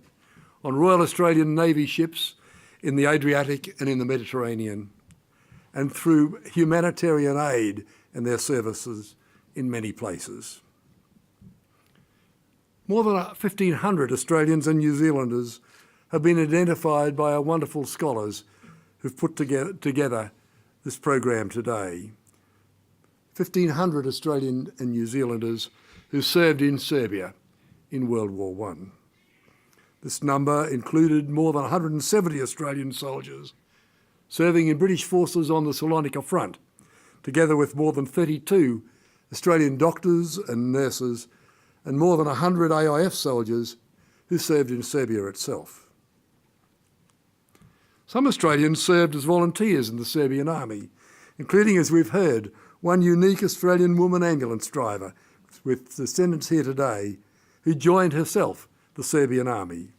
on Royal Australian Navy ships in the Adriatic and in the Mediterranean, and through humanitarian aid and their services in many places. More than 1,500 Australians and New Zealanders have been identified by our wonderful scholars who've put together this program today. 1,500 Australian and New Zealanders who served in Serbia in World War I. This number included more than 170 Australian soldiers serving in British forces on the Salonika front, together with more than 32 Australian doctors and nurses and more than 100 AIF soldiers who served in Serbia itself. Some Australians served as volunteers in the Serbian army, including, as we've heard, one unique Australian woman ambulance driver with descendants here today who joined herself the Serbian army.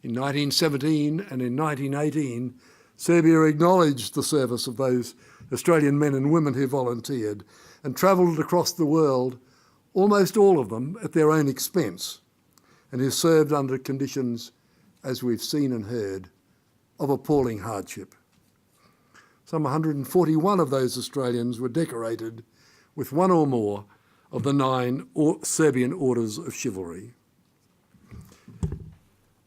In 1917 and in 1918, Serbia acknowledged the service of those Australian men and women who volunteered and travelled across the world, almost all of them at their own expense, and who served under conditions, as we've seen and heard, of appalling hardship. Some 141 of those Australians were decorated with one or more of the 9 Serbian Orders of Chivalry.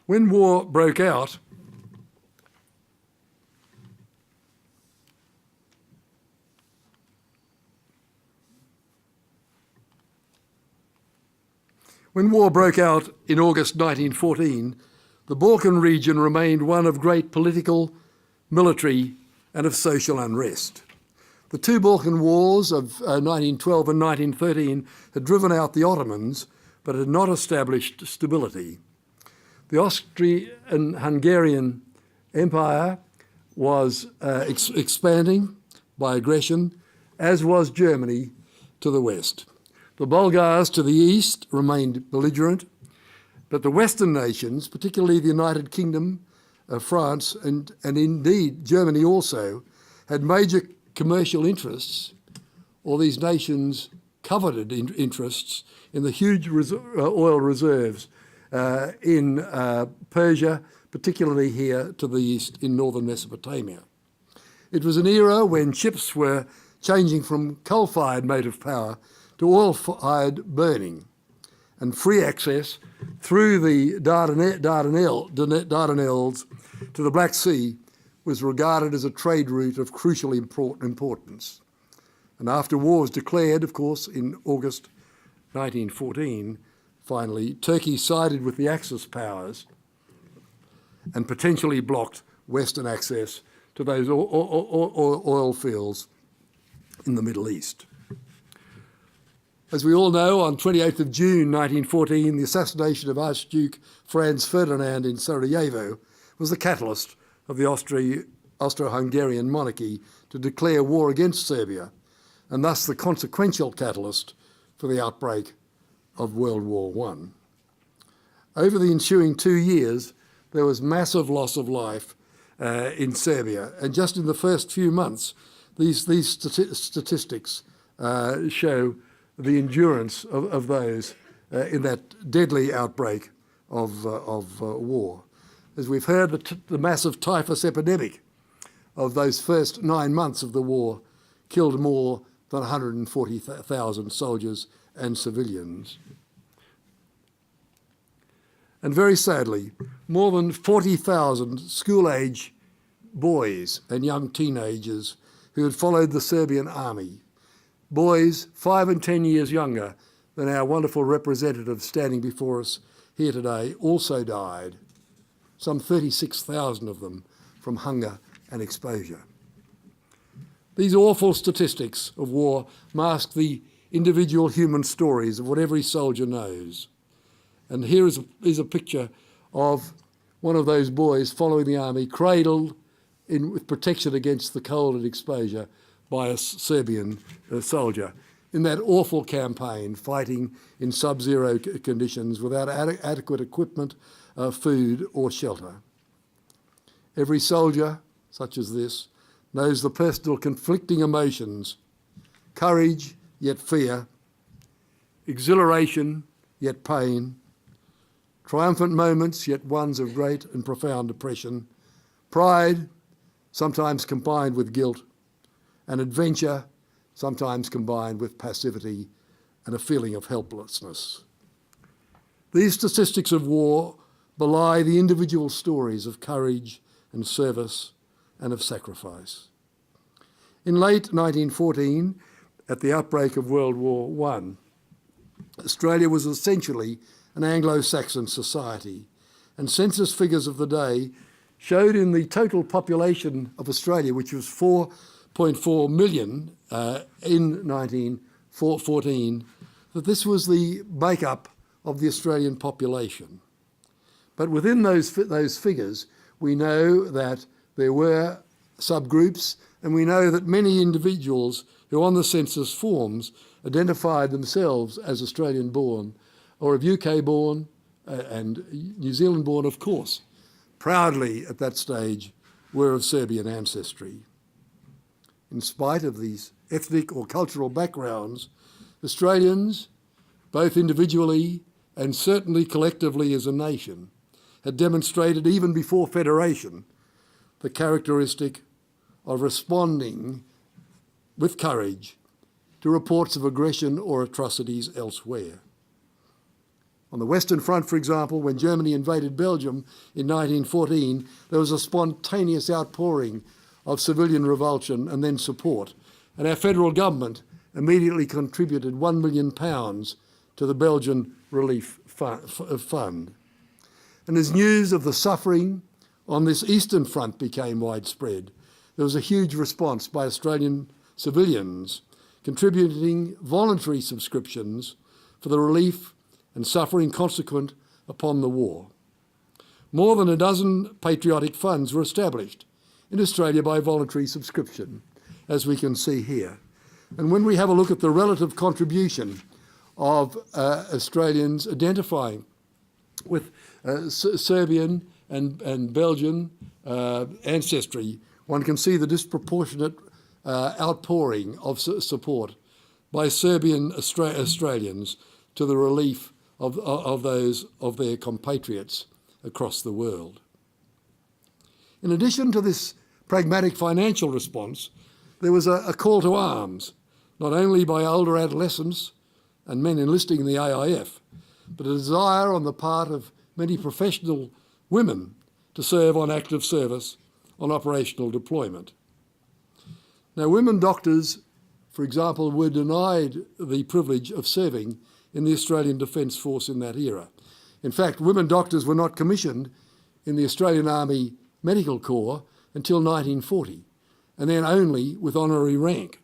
When war broke out, in August 1914, the Balkan region remained one of great political, military, and of social unrest. The two Balkan wars of 1912 and 1913 had driven out the Ottomans, but had not established stability. The Austrian-Hungarian Empire was expanding by aggression, as was Germany to the west. The Bulgars to the east remained belligerent, but the Western nations, particularly the United Kingdom, France, and indeed Germany also, had major commercial interests, or these nations coveted interests, in the huge oil reserves in Persia, particularly here to the east in northern Mesopotamia. It was an era when ships were changing from coal-fired motive power to oil-fired burning, and free access through the Dardanelles to the Black Sea was regarded as a trade route of crucial importance. And after war was declared, of course, in August 1914, finally, Turkey sided with the Axis powers and potentially blocked Western access to those oil fields in the Middle East. As we all know, on 28th of June 1914, the assassination of Archduke Franz Ferdinand in Sarajevo was the catalyst of the Austro-Hungarian monarchy to declare war against Serbia, and thus the consequential catalyst for the outbreak of World War I. Over the ensuing 2 years, there was massive loss of life in Serbia, and just in the first few months, these statistics show the endurance of those in that deadly outbreak of war. As we've heard, the massive typhus epidemic of those first 9 months of the war killed more than 140,000 soldiers and civilians. And very sadly, more than 40,000 school-age boys and young teenagers who had followed the Serbian army, boys 5 and 10 years younger than our wonderful representatives standing before us here today, also died, some 36,000 of them from hunger and exposure. These awful statistics of war mask the individual human stories of what every soldier knows. And here is a picture of one of those boys following the army, cradled with protection against the cold and exposure by a Serbian soldier in that awful campaign, fighting in sub-zero conditions without adequate equipment, food or shelter. Every soldier, such as this, knows the personal conflicting emotions, courage yet fear, exhilaration yet pain, triumphant moments yet ones of great and profound depression, pride sometimes combined with guilt, and adventure sometimes combined with passivity and a feeling of helplessness. These statistics of war belie the individual stories of courage and service and of sacrifice. In late 1914, at the outbreak of World War I, Australia was essentially an Anglo-Saxon society, and census figures of the day showed in the total population of Australia, which was 4.4 million in 1914, that this was the makeup of the Australian population. But within those figures, we know that there were subgroups, and we know that many individuals who on the census forms identified themselves as Australian-born or of UK-born and New Zealand-born, of course, proudly at that stage were of Serbian ancestry. In spite of these ethnic or cultural backgrounds, Australians, both individually and certainly collectively as a nation, had demonstrated even before federation the characteristic of responding with courage to reports of aggression or atrocities elsewhere. On the Western Front, for example, when Germany invaded Belgium in 1914, there was a spontaneous outpouring of civilian revulsion and then support, and our federal government immediately contributed £1 million to the Belgian Relief Fund. And as news of the suffering on this Eastern Front became widespread, there was a huge response by Australian civilians contributing voluntary subscriptions for the relief and suffering consequent upon the war. More than a dozen patriotic funds were established in Australia by voluntary subscription, as we can see here. And when we have a look at the relative contribution of Australians identifying with Serbian and Belgian ancestry, one can see the disproportionate outpouring of support by Serbian Australians to the relief of those of their compatriots across the world. In addition to this pragmatic financial response, there was a call to arms, not only by older adolescents and men enlisting in the AIF, but a desire on the part of many professional women to serve on active service on operational deployment. Now, women doctors, for example, were denied the privilege of serving in the Australian Defence Force in that era. In fact, women doctors were not commissioned in the Australian Army Medical Corps until 1940, and then only with honorary rank.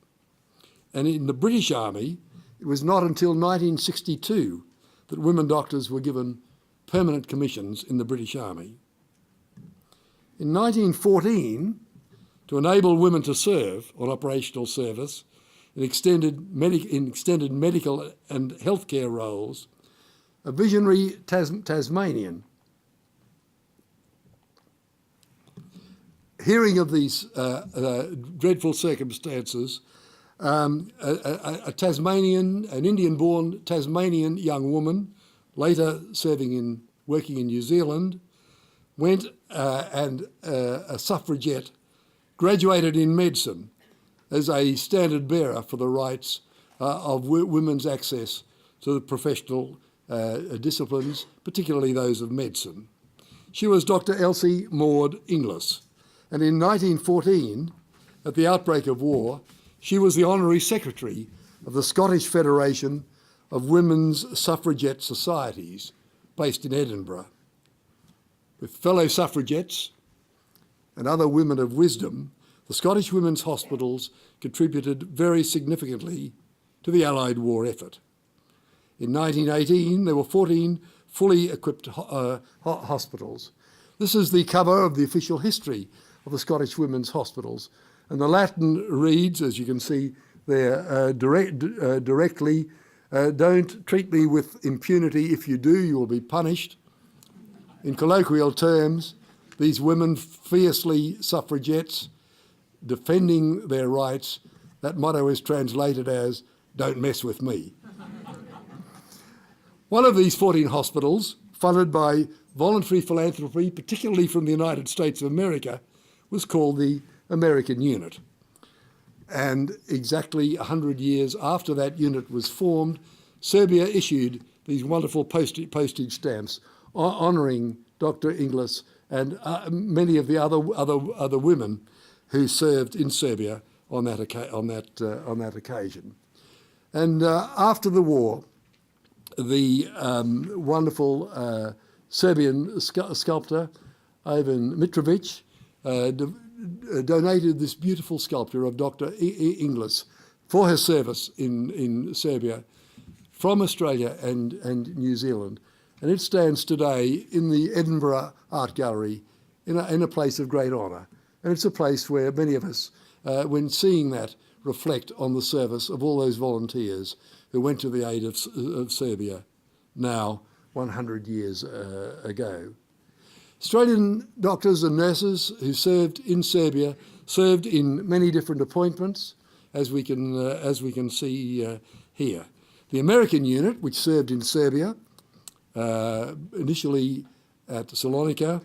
And in the British Army, it was not until 1962 that women doctors were given permanent commissions in the British Army. In 1914, to enable women to serve on operational service in extended medical and healthcare roles, a visionary Tasmanian, hearing of these dreadful circumstances, an Indian-born Tasmanian young woman, later working in New Zealand, went and a suffragette, graduated in medicine as a standard bearer for the rights of women's access to the professional disciplines, particularly those of medicine. She was Dr. Elsie Maud Inglis, and in 1914, at the outbreak of war, she was the honorary secretary of the Scottish Federation of Women's Suffragette Societies, based in Edinburgh. With fellow suffragettes and other women of wisdom, the Scottish Women's Hospitals contributed very significantly to the Allied war effort. In 1918, there were 14 fully equipped hospitals. This is the cover of the official history of the Scottish Women's Hospitals, and the Latin reads, as you can see there directly. Don't treat me with impunity. If you do, you will be punished. In colloquial terms, these women, fiercely suffragettes, defending their rights, that motto is translated as, "Don't mess with me." One of these 14 hospitals, funded by voluntary philanthropy, particularly from the United States of America, was called the American Unit. And exactly 100 years after that unit was formed, Serbia issued these wonderful postage stamps honouring Dr. Inglis and many of the other women who served in Serbia on that occasion. And after the war, the wonderful Serbian sculptor Ivan Mitrovic donated this beautiful sculpture of Dr. Inglis for her service in Serbia from Australia and New Zealand. And it stands today in the Edinburgh Art Gallery in a place of great honour. And it's a place where many of us, when seeing that, reflect on the service of all those volunteers who went to the aid of Serbia now 100 years ago. Australian doctors and nurses who served in Serbia served in many different appointments, as we can see here. The American unit, which served in Serbia, initially at Salonika,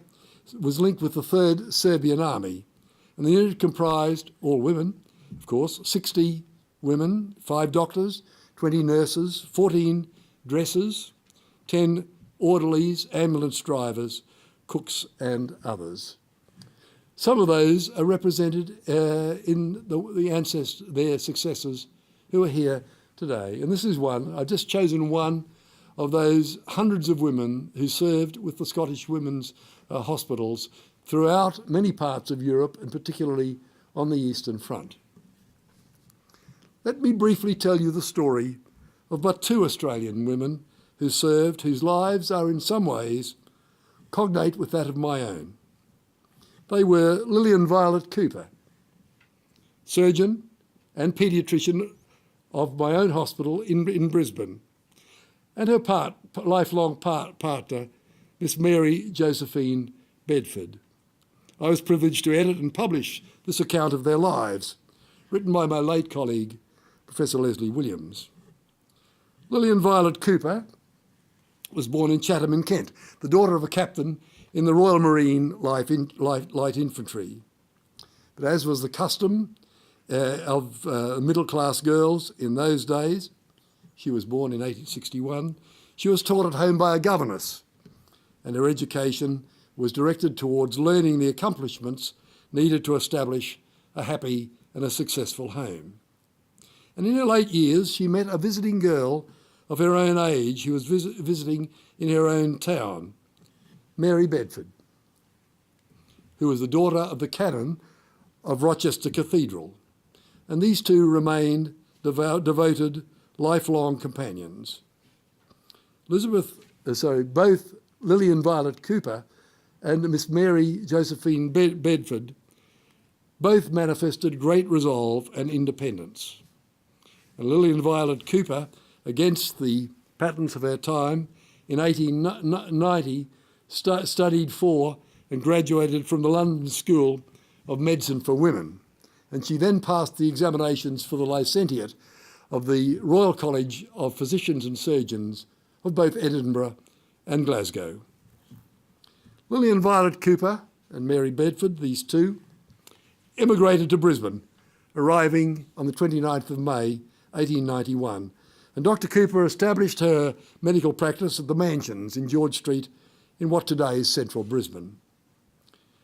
was linked with the 3rd Serbian Army. And the unit comprised, all women, of course, 60 women, 5 doctors, 20 nurses, 14 dressers, 10 orderlies, ambulance drivers, cooks and others. Some of those are represented in their successors who are here today. And this is one, I've just chosen one of those hundreds of women who served with the Scottish Women's Hospitals throughout many parts of Europe and particularly on the Eastern Front. Let me briefly tell you the story of but 2 Australian women who served, whose lives are in some ways cognate with that of my own. They were Lillian Violet Cooper, surgeon and paediatrician of my own hospital in Brisbane, and her lifelong partner, Miss Mary Josephine Bedford. I was privileged to edit and publish this account of their lives, written by my late colleague, Professor Leslie Williams. Lillian Violet Cooper was born in Chatham in Kent, the daughter of a captain in the Royal Marine Light Infantry. But as was the custom of middle-class girls in those days, she was born in 1861, she was taught at home by a governess, and her education was directed towards learning the accomplishments needed to establish a happy and a successful home. And in her late years, she met a visiting girl of her own age who was visiting in her own town, Mary Bedford, who was the daughter of the canon of Rochester Cathedral. And these two remained devoted, lifelong companions. Both Lillian Violet Cooper and Miss Mary Josephine Bedford both manifested great resolve and independence. And Lillian Violet Cooper, against the patterns of her time, in 1890 studied for and graduated from the London School of Medicine for Women. And she then passed the examinations for the licentiate of the Royal College of Physicians and Surgeons of both Edinburgh and Glasgow. Lillian Violet Cooper and Mary Bedford, these two, emigrated to Brisbane, arriving on the 29th of May, 1891. And Dr. Cooper established her medical practice at the Mansions in George Street in what today is central Brisbane.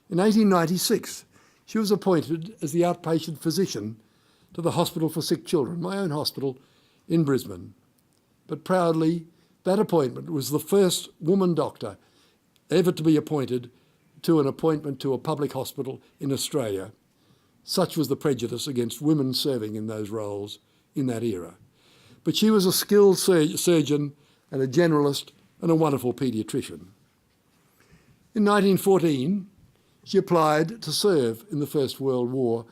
In 1896, she was appointed as the outpatient physician to the Hospital for Sick Children, my own hospital in Brisbane. But proudly, that appointment was the first woman doctor ever to be appointed to an appointment to a public hospital in Australia. Such was the prejudice against women serving in those roles in that era. But she was a skilled surgeon and a generalist and a wonderful paediatrician. In 1914, she applied to serve in the First World War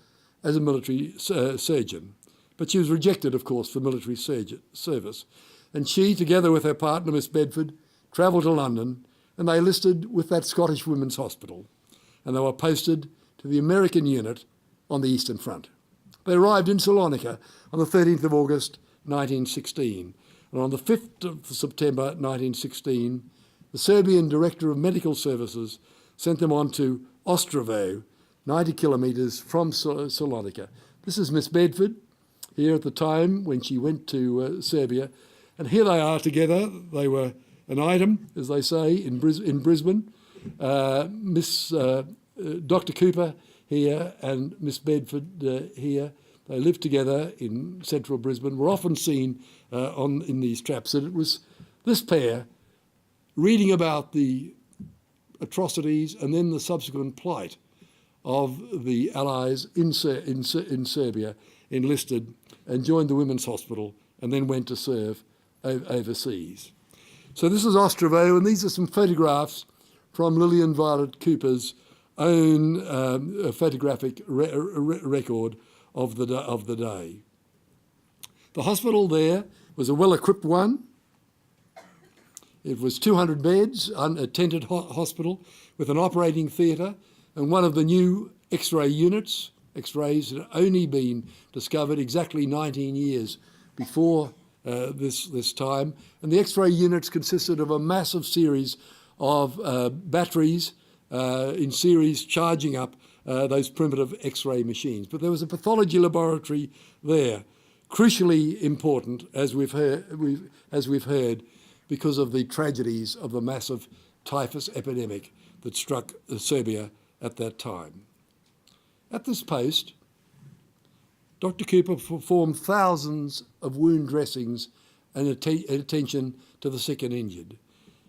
as a military surgeon, but she was rejected, of course, for military service. And she, together with her partner, Miss Bedford, travelled to London, and they enlisted with that Scottish Women's Hospital, and they were posted to the American unit on the Eastern Front. They arrived in Salonika on the 13th of August 1916, and on the 5th of September 1916, the Serbian Director of Medical Services sent them on to Ostrovo, 90 kilometres from Salonika. This is Miss Bedford, here at the time when she went to Serbia, and here they are together. They were an item, as they say, in Brisbane. Dr. Cooper here and Miss Bedford here. They lived together in central Brisbane, were often seen in these traps. And it was this pair reading about the atrocities and then the subsequent plight of the Allies in Serbia, enlisted and joined the Women's Hospital and then went to serve overseas. So this is Ostrovo, and these are some photographs from Lillian Violet Cooper's own photographic record of the day. The hospital there was a well-equipped one. It was 200 beds, a tented hospital with an operating theatre and one of the new X-ray units. X-rays had only been discovered exactly 19 years before this time, and the X-ray units consisted of a massive series of batteries in series charging up those primitive X-ray machines. But there was a pathology laboratory there, crucially important, as we've heard, because of the tragedies of the massive typhus epidemic that struck Serbia at that time. At this post, Dr. Cooper performed thousands of wound dressings and attention to the sick and injured.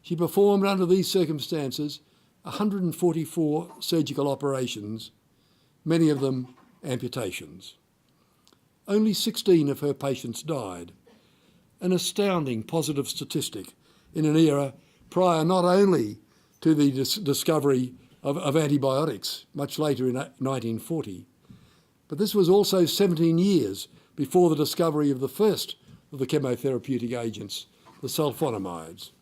She performed, under these circumstances, 144 surgical operations, many of them amputations. Only 16 of her patients died, an astounding positive statistic in an era prior not only to the discovery of antibiotics much later in 1940, but this was also 17 years before the discovery of the first of the chemotherapeutic agents, the sulfonamides.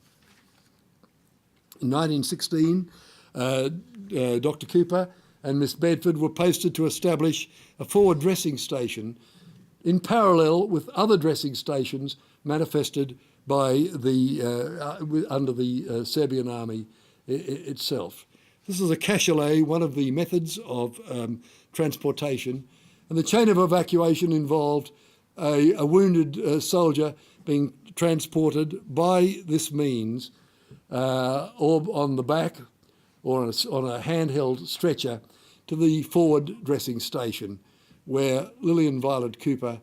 In 1916, Dr. Cooper and Miss Bedford were posted to establish a forward dressing station in parallel with other dressing stations manifested by under the Serbian army itself. This is a cachelet, one of the methods of transportation, and the chain of evacuation involved a wounded soldier being transported by this means or on the back or on a handheld stretcher to the forward dressing station, where Lillian Violet Cooper,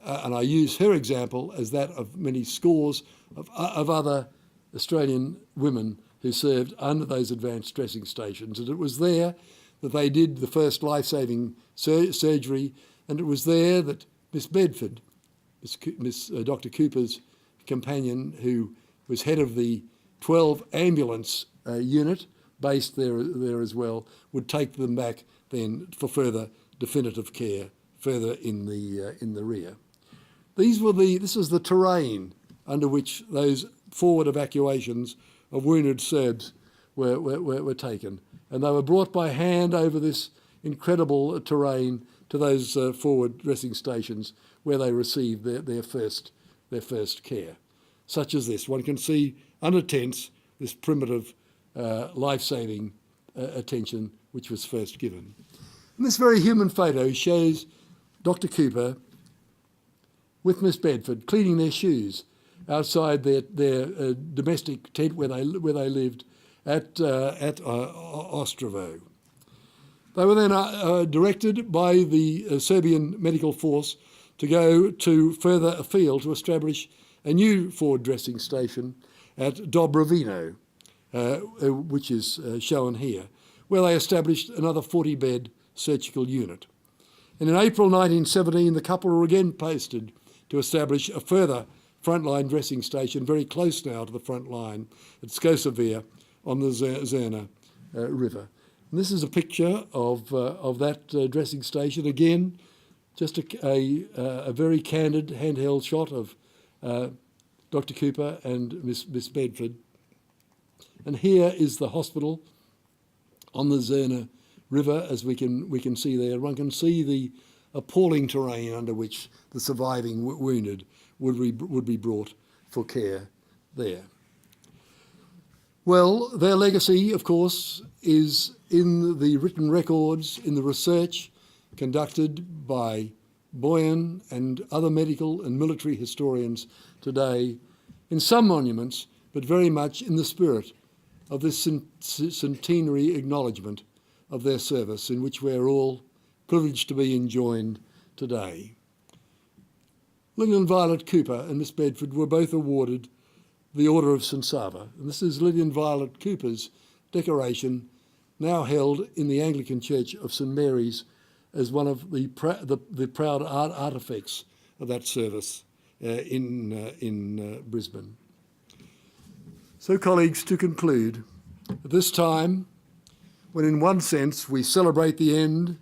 and I use her example as that of many scores of other Australian women who served under those advanced dressing stations. And it was there that they did the first life-saving surgery, and it was there that Miss Bedford, Dr. Cooper's companion, who was head of the 12 ambulance unit based there as well, would take them back then for further definitive care further in the rear. This was the terrain under which those forward evacuations of wounded Serbs were taken, and they were brought by hand over this incredible terrain to those forward dressing stations where they received their first care, such as this. One can see under tents this primitive life-saving attention which was first given. And this very human photo shows Dr. Cooper with Miss Bedford cleaning their shoes outside their domestic tent where they lived at Ostrovo. They were then directed by the Serbian medical force to go to further afield to establish a new forward dressing station at Dobrovino, which is shown here, where they established another 40-bed surgical unit. And in April 1917, the couple were again posted to establish a further frontline dressing station, very close now to the front line, at Skosavir on the Zerna River. And this is a picture of that dressing station, again just a very candid handheld shot of Dr. Cooper and Miss Bedford. And here is the hospital on the Zerna River, as we can see there. One can see the appalling terrain under which the surviving wounded would be brought for care there. Well, their legacy, of course, is in the written records, in the research conducted by Bojan and other medical and military historians today, in some monuments, but very much in the spirit of this centenary acknowledgement of their service, in which we're all privileged to be enjoined today. Lillian Violet Cooper and Miss Bedford were both awarded the Order of St Sava, and this is Lillian Violet Cooper's decoration, now held in the Anglican Church of St Mary's as one of the proud artefacts of that service in Brisbane. So, colleagues, to conclude, at this time, when in one sense we celebrate the end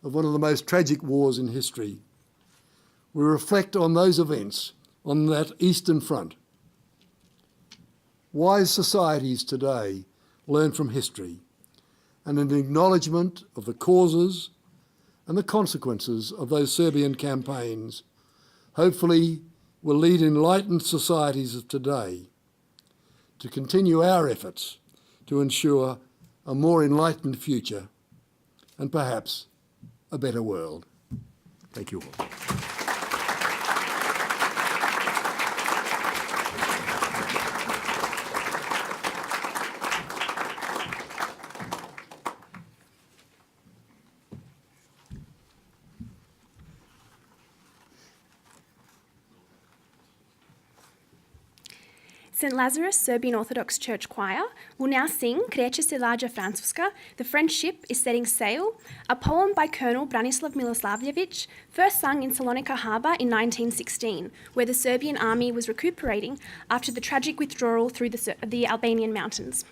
of one of the most tragic wars in history, we reflect on those events on that Eastern Front. Wise societies today learn from history, and an acknowledgement of the causes and the consequences of those Serbian campaigns hopefully will lead enlightened societies of today to continue our efforts to ensure a more enlightened future and perhaps a better world. Thank you all. St Lazarus Serbian Orthodox Church Choir will now sing Kreće se lađa Francuska, The French Ship is Setting Sail, a poem by Colonel Branislav Miloslavljević, first sung in Salonika Harbour in 1916, where the Serbian army was recuperating after the tragic withdrawal through the Albanian mountains.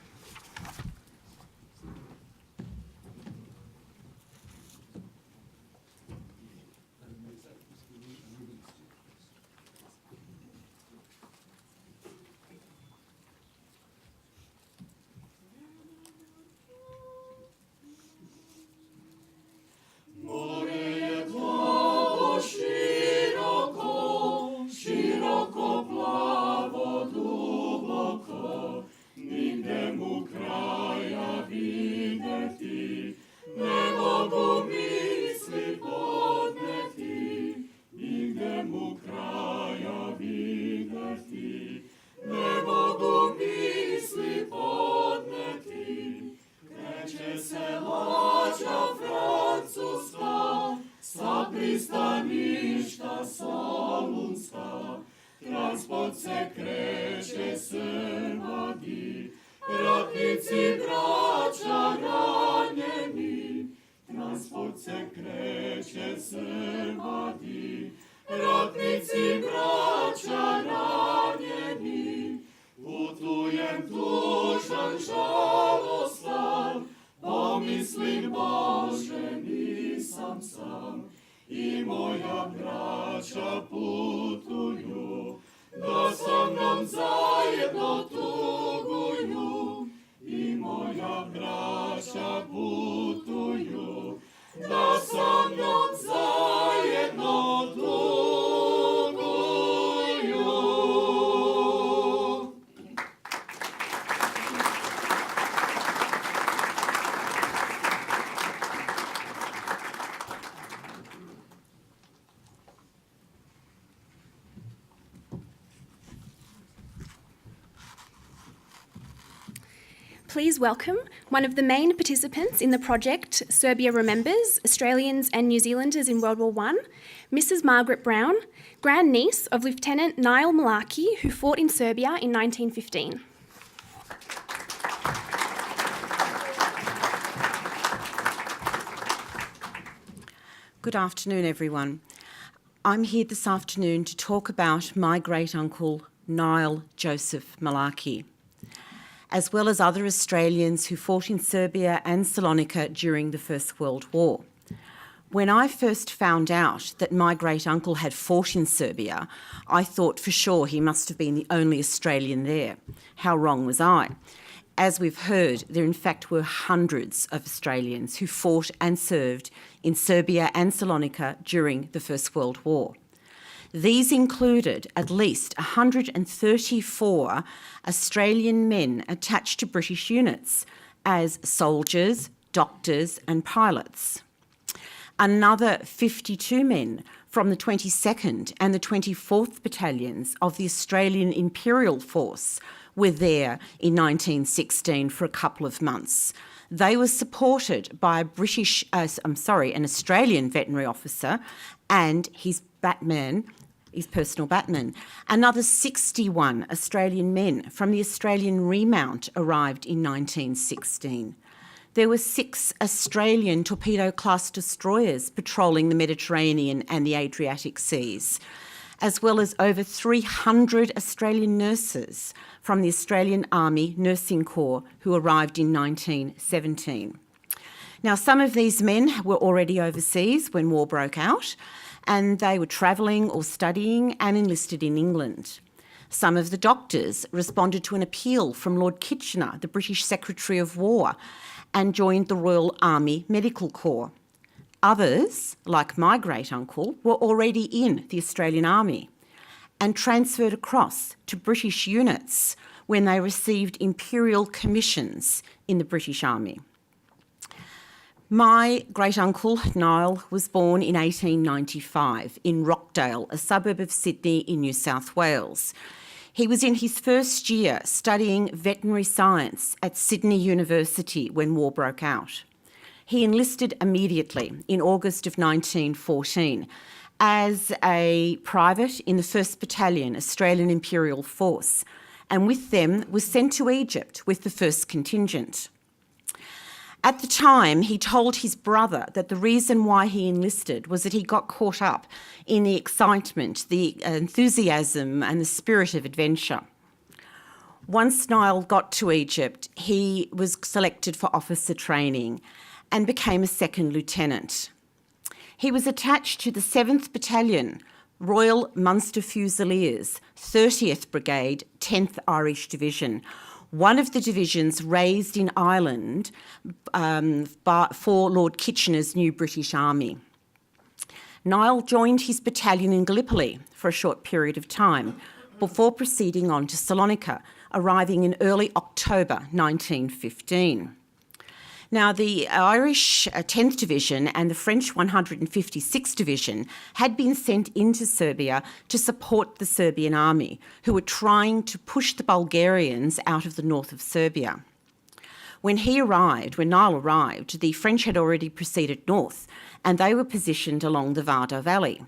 Please welcome one of the main participants in the project Serbia Remembers, Australians and New Zealanders in World War I, Mrs. Margaret Brown, grandniece of Lieutenant Niall Malarkey, who fought in Serbia in 1915. Good afternoon, everyone. I'm here this afternoon to talk about my great-uncle, Niall Joseph Malarkey, as well as other Australians who fought in Serbia and Salonika during the First World War. When I first found out that my great-uncle had fought in Serbia, I thought for sure he must have been the only Australian there. How wrong was I? As we've heard, there in fact were hundreds of Australians who fought and served in Serbia and Salonika during the First World War. These included at least 134 Australian men attached to British units as soldiers, doctors and pilots. Another 52 men from the 22nd and the 24th Battalions of the Australian Imperial Force were there in 1916 for a couple of months. They were supported by an Australian veterinary officer and his personal batman. Another 61 Australian men from the Australian Remount arrived in 1916. There were 6 Australian torpedo-class destroyers patrolling the Mediterranean and the Adriatic seas, as well as over 300 Australian nurses from the Australian Army Nursing Corps who arrived in 1917. Now, some of these men were already overseas when war broke out, and they were travelling or studying and enlisted in England. Some of the doctors responded to an appeal from Lord Kitchener, the British Secretary of War, and joined the Royal Army Medical Corps. Others, like my great-uncle, were already in the Australian Army and transferred across to British units when they received imperial commissions in the British Army. My great-uncle, Niall, was born in 1895 in Rockdale, a suburb of Sydney in New South Wales. He was in his first year studying veterinary science at Sydney University when war broke out. He enlisted immediately in August of 1914 as a private in the 1st Battalion, Australian Imperial Force, and with them was sent to Egypt with the 1st contingent. At the time, he told his brother that the reason why he enlisted was that he got caught up in the excitement, the enthusiasm and the spirit of adventure. Once Niall got to Egypt, he was selected for officer training and became a 2nd lieutenant. He was attached to the 7th Battalion, Royal Munster Fusiliers, 30th Brigade, 10th Irish Division, one of the divisions raised in Ireland for Lord Kitchener's new British Army. Niall joined his battalion in Gallipoli for a short period of time before proceeding on to Salonika, arriving in early October 1915. Now, the Irish 10th Division and the French 156th Division had been sent into Serbia to support the Serbian army, who were trying to push the Bulgarians out of the north of Serbia. When Niall arrived, the French had already proceeded north, and they were positioned along the Vardar Valley.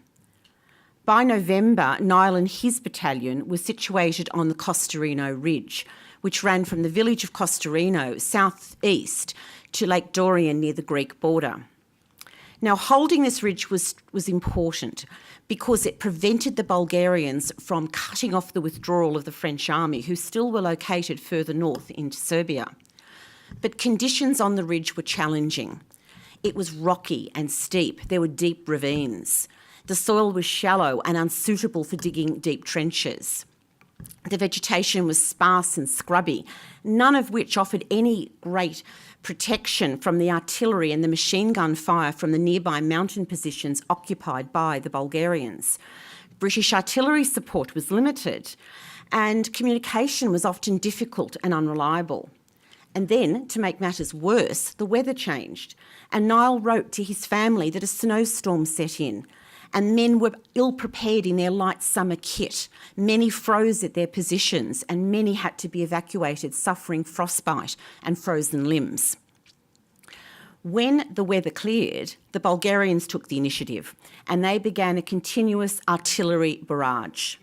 By November, Niall and his battalion were situated on the Costarino Ridge, which ran from the village of Costarino southeast to Lake Dorian near the Greek border. Now, holding this ridge was important because it prevented the Bulgarians from cutting off the withdrawal of the French army, who still were located further north into Serbia. But conditions on the ridge were challenging. It was rocky and steep. There were deep ravines. The soil was shallow and unsuitable for digging deep trenches. The vegetation was sparse and scrubby, none of which offered any great protection from the artillery and the machine gun fire from the nearby mountain positions occupied by the Bulgarians. British artillery support was limited, and communication was often difficult and unreliable. And then, to make matters worse, the weather changed, and Niall wrote to his family that a snowstorm set in, and men were ill-prepared in their light summer kit. Many froze at their positions, and many had to be evacuated, suffering frostbite and frozen limbs. When the weather cleared, the Bulgarians took the initiative, and they began a continuous artillery barrage.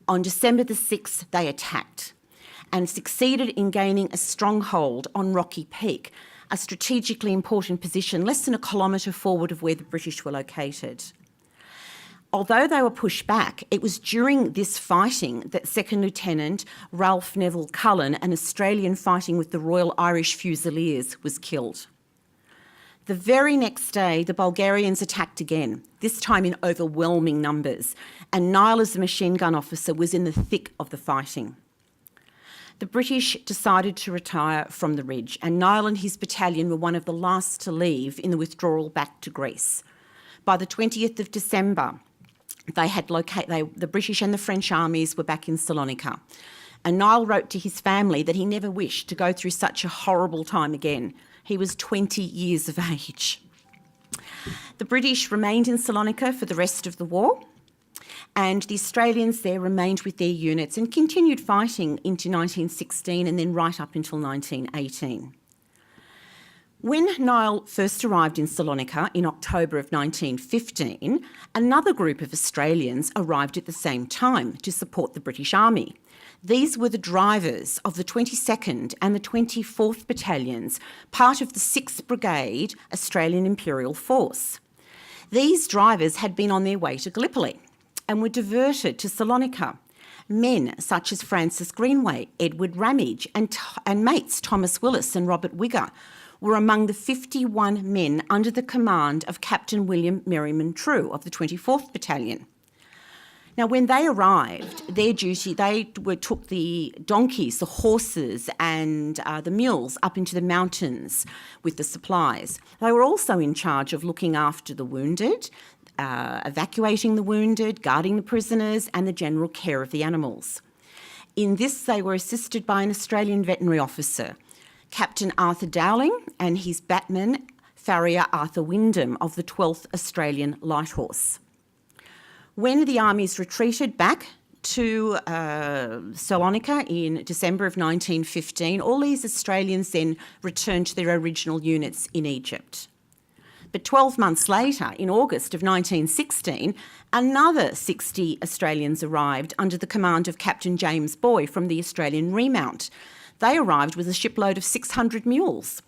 On December the 6th, they attacked and succeeded in gaining a stronghold on Rocky Peak, a strategically important position less than a kilometre forward of where the British were located. Although they were pushed back, it was during this fighting that 2nd Lieutenant Ralph Neville Cullen, an Australian fighting with the Royal Irish Fusiliers, was killed. The very next day, the Bulgarians attacked again, this time in overwhelming numbers, and Niall, as the machine gun officer, was in the thick of the fighting. The British decided to retire from the ridge, and Niall and his battalion were one of the last to leave in the withdrawal back to Greece. By the 20th of December, the British and the French armies were back in Salonika. And Niall wrote to his family that he never wished to go through such a horrible time again. He was 20 years of age. The British remained in Salonika for the rest of the war, and the Australians there remained with their units and continued fighting into 1916 and then right up until 1918. When Niall first arrived in Salonika in October of 1915, another group of Australians arrived at the same time to support the British Army. These were the drivers of the 22nd and the 24th Battalions, part of the 6th Brigade Australian Imperial Force. These drivers had been on their way to Gallipoli and were diverted to Salonika. Men such as Francis Greenway, Edward Ramage and mates Thomas Willis and Robert Wigger were among the 51 men under the command of Captain William Merriman True of the 24th Battalion. Now, when they arrived, their duty, took the donkeys, the horses and the mules up into the mountains with the supplies. They were also in charge of looking after the wounded, evacuating the wounded, guarding the prisoners and the general care of the animals. In this, they were assisted by an Australian veterinary officer, Captain Arthur Dowling, and his batman, Farrier Arthur Wyndham of the 12th Australian Light Horse. When the armies retreated back to Salonika in December of 1915, all these Australians then returned to their original units in Egypt. But 12 months later, in August of 1916, another 60 Australians arrived under the command of Captain James Boy from the Australian Remount. They arrived with a shipload of 600 mules.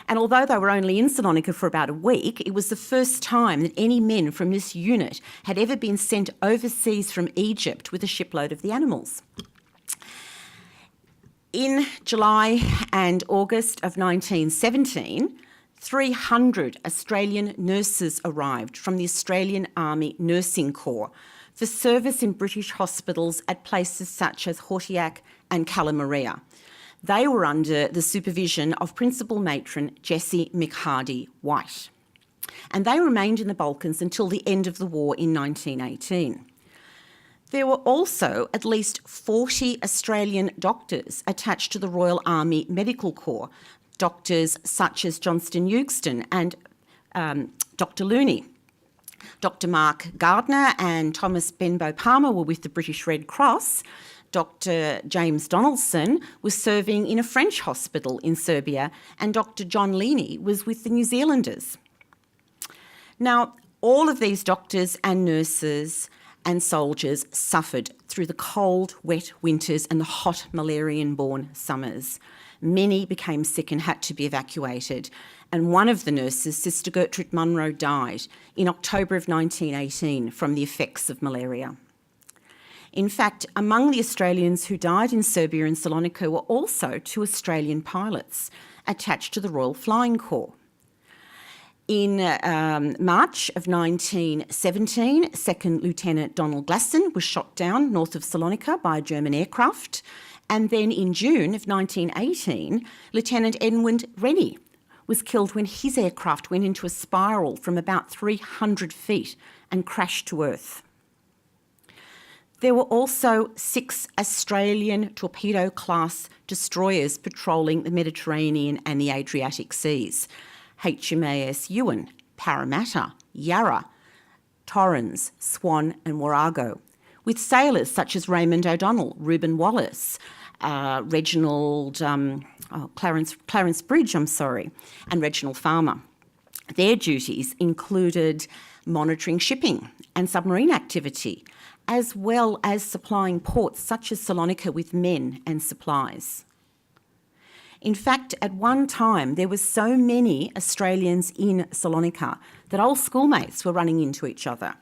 And although they were only in Salonika for about a week, it was the first time that any men from this unit had ever been sent overseas from Egypt with a shipload of the animals. In July and August of 1917, 300 Australian nurses arrived from the Australian Army Nursing Corps for service in British hospitals at places such as Hortiac and Calamaria. They were under the supervision of Principal Matron Jessie McHardy White. And they remained in the Balkans until the end of the war in 1918. There were also at least 40 Australian doctors attached to the Royal Army Medical Corps, doctors such as Johnston Eugston and Dr. Looney. Dr. Mark Gardner and Thomas Benbow Palmer were with the British Red Cross. Dr. James Donaldson was serving in a French hospital in Serbia, and Dr. John Leaney was with the New Zealanders. Now, all of these doctors and nurses and soldiers suffered through the cold, wet winters and the hot malarian-borne summers. Many became sick and had to be evacuated, and one of the nurses, Sister Gertrude Munro, died in October of 1918 from the effects of malaria. In fact, among the Australians who died in Serbia and Salonika were also 2 Australian pilots attached to the Royal Flying Corps. In March of 1917, Second Lieutenant Donald Glasson was shot down north of Salonika by a German aircraft, and then in June of 1918, Lieutenant Edmund Rennie was killed when his aircraft went into a spiral from about 300 feet and crashed to Earth. There were also 6 Australian torpedo-class destroyers patrolling the Mediterranean and the Adriatic Seas: HMAS Ewan, Parramatta, Yarra, Torrens, Swan and Warrago, with sailors such as Raymond O'Donnell, Reuben Wallace, Clarence Bridge, and Reginald Farmer. Their duties included monitoring shipping and submarine activity, as well as supplying ports such as Salonika with men and supplies. In fact, at one time, there were so many Australians in Salonika that old schoolmates were running into each other.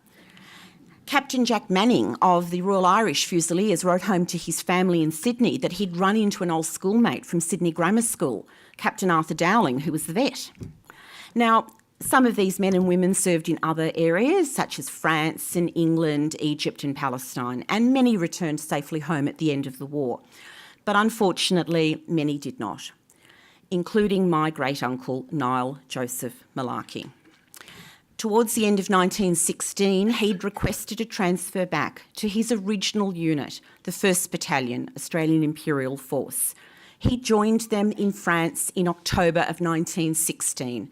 Captain Jack Manning of the Royal Irish Fusiliers wrote home to his family in Sydney that he'd run into an old schoolmate from Sydney Grammar School, Captain Arthur Dowling, who was the vet. Now, some of these men and women served in other areas, such as France and England, Egypt and Palestine, and many returned safely home at the end of the war. But unfortunately, many did not, including my great-uncle, Niall Joseph Malarkey. Towards the end of 1916, he'd requested a transfer back to his original unit, the 1st Battalion, Australian Imperial Force. He joined them in France in October of 1916,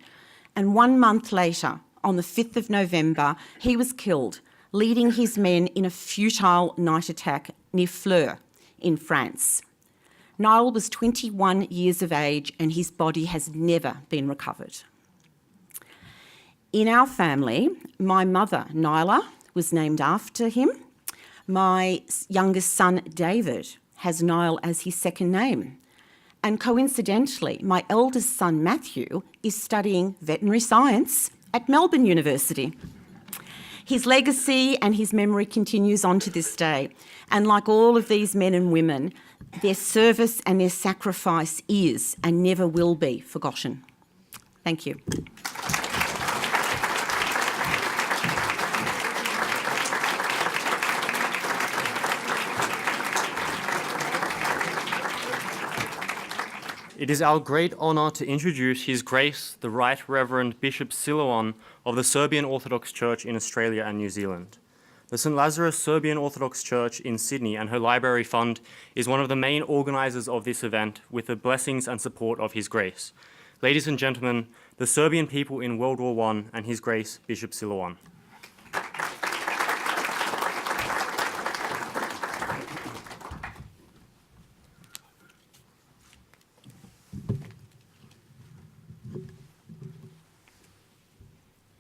and 1 month later, on the 5th of November, he was killed, leading his men in a futile night attack near Fleurs in France. Niall was 21 years of age and his body has never been recovered. In our family, my mother, Nyla, was named after him. My youngest son, David, has Niall as his second name. And coincidentally, my eldest son, Matthew, is studying veterinary science at Melbourne University. His legacy and his memory continues on to this day. And like all of these men and women, their service and their sacrifice is and never will be forgotten. Thank you. It is our great honour to introduce His Grace, the Right Reverend Bishop Silouan of the Serbian Orthodox Church in Australia and New Zealand. The St Lazarus Serbian Orthodox Church in Sydney and her Library Fund is one of the main organisers of this event with the blessings and support of His Grace. Ladies and gentlemen, the Serbian people in World War I and His Grace Bishop Silouan.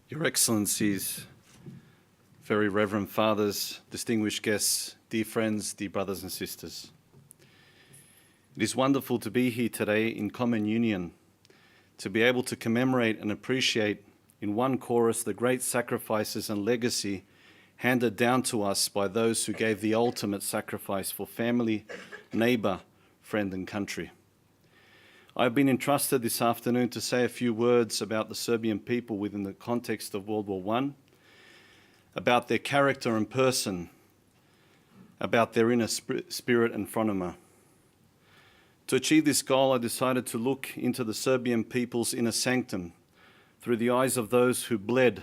Your Excellencies, very Reverend Fathers, distinguished guests, dear friends, dear brothers and sisters. It is wonderful to be here today in common union, to be able to commemorate and appreciate in one chorus the great sacrifices and legacy handed down to us by those who gave the ultimate sacrifice for family, neighbour, friend and country. I've been entrusted this afternoon to say a few words about the Serbian people within the context of World War I, about their character and person, about their inner spirit and phronema. To achieve this goal, I decided to look into the Serbian people's inner sanctum through the eyes of those who bled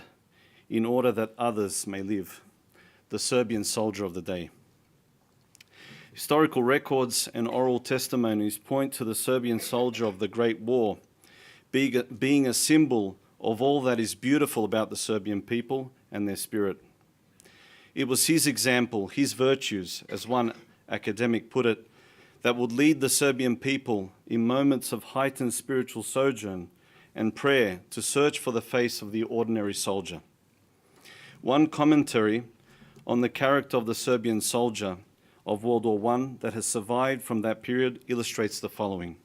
in order that others may live, the Serbian soldier of the day. Historical records and oral testimonies point to the Serbian soldier of the Great War being a symbol of all that is beautiful about the Serbian people and their spirit. It was his example, his virtues, as one academic put it, that would lead the Serbian people in moments of heightened spiritual sojourn and prayer to search for the face of the ordinary soldier. One commentary on the character of the Serbian soldier of World War I that has survived from that period illustrates the following.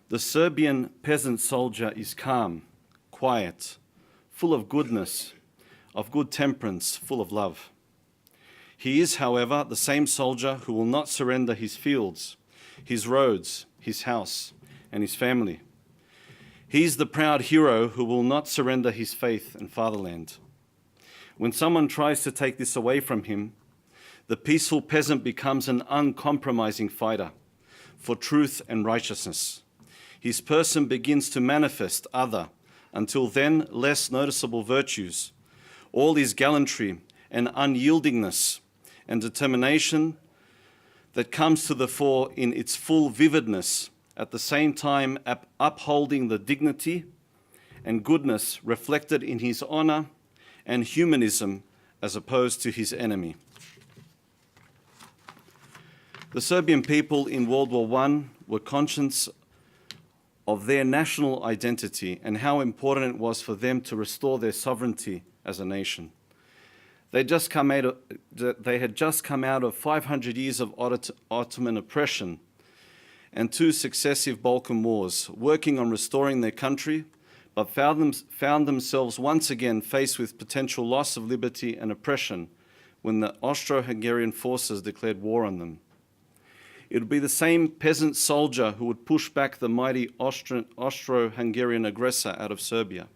The Serbian peasant soldier is calm, quiet, full of goodness, of good temperance, full of love. He is, however, the same soldier who will not surrender his fields, his roads, his house, and his family. He is the proud hero who will not surrender his faith and fatherland. When someone tries to take this away from him, the peaceful peasant becomes an uncompromising fighter for truth and righteousness. His person begins to manifest other, until then less noticeable virtues. All his gallantry and unyieldingness and determination that comes to the fore in its full vividness, at the same time upholding the dignity and goodness reflected in his honor and humanism as opposed to his enemy. The Serbian people in World War I were conscious of their national identity and how important it was for them to restore their sovereignty as a nation. They had just come out of 500 years of Ottoman oppression and 2 successive Balkan wars, working on restoring their country, but found themselves once again faced with potential loss of liberty and oppression when the Austro-Hungarian forces declared war on them. It would be the same peasant soldier who would push back the mighty Austro-Hungarian aggressor out of Serbia.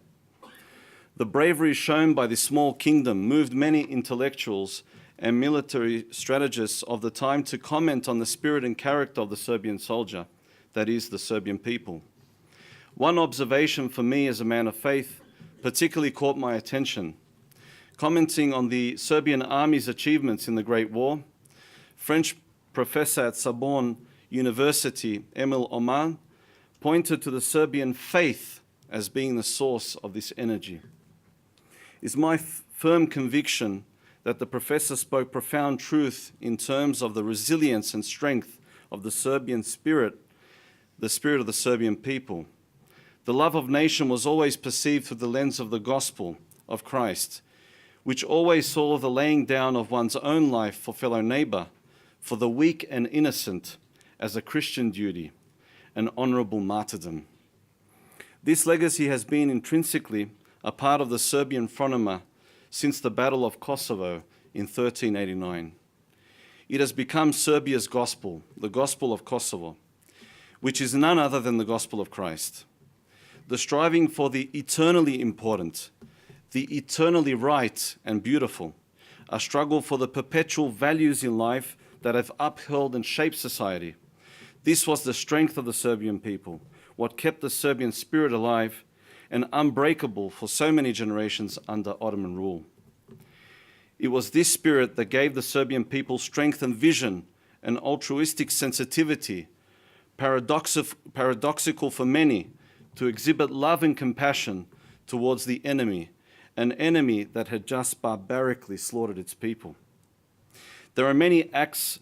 The bravery shown by this small kingdom moved many intellectuals and military strategists of the time to comment on the spirit and character of the Serbian soldier, that is, the Serbian people. One observation for me as a man of faith particularly caught my attention. Commenting on the Serbian army's achievements in the Great War, French professor at Sorbonne University, Emil Oman, pointed to the Serbian faith as being the source of this energy. It's my firm conviction that the professor spoke profound truth in terms of the resilience and strength of the Serbian spirit, the spirit of the Serbian people. The love of nation was always perceived through the lens of the gospel of Christ, which always saw the laying down of one's own life for fellow neighbour, for the weak and innocent, as a Christian duty, an honourable martyrdom. This legacy has been intrinsically a part of the Serbian frontier since the Battle of Kosovo in 1389. It has become Serbia's gospel, the gospel of Kosovo, which is none other than the gospel of Christ. The striving for the eternally important, the eternally right and beautiful, a struggle for the perpetual values in life that have upheld and shaped society. This was the strength of the Serbian people, what kept the Serbian spirit alive and unbreakable for so many generations under Ottoman rule. It was this spirit that gave the Serbian people strength and vision and altruistic sensitivity, paradoxical for many, to exhibit love and compassion towards the enemy, an enemy that had just barbarically slaughtered its people. There are many acts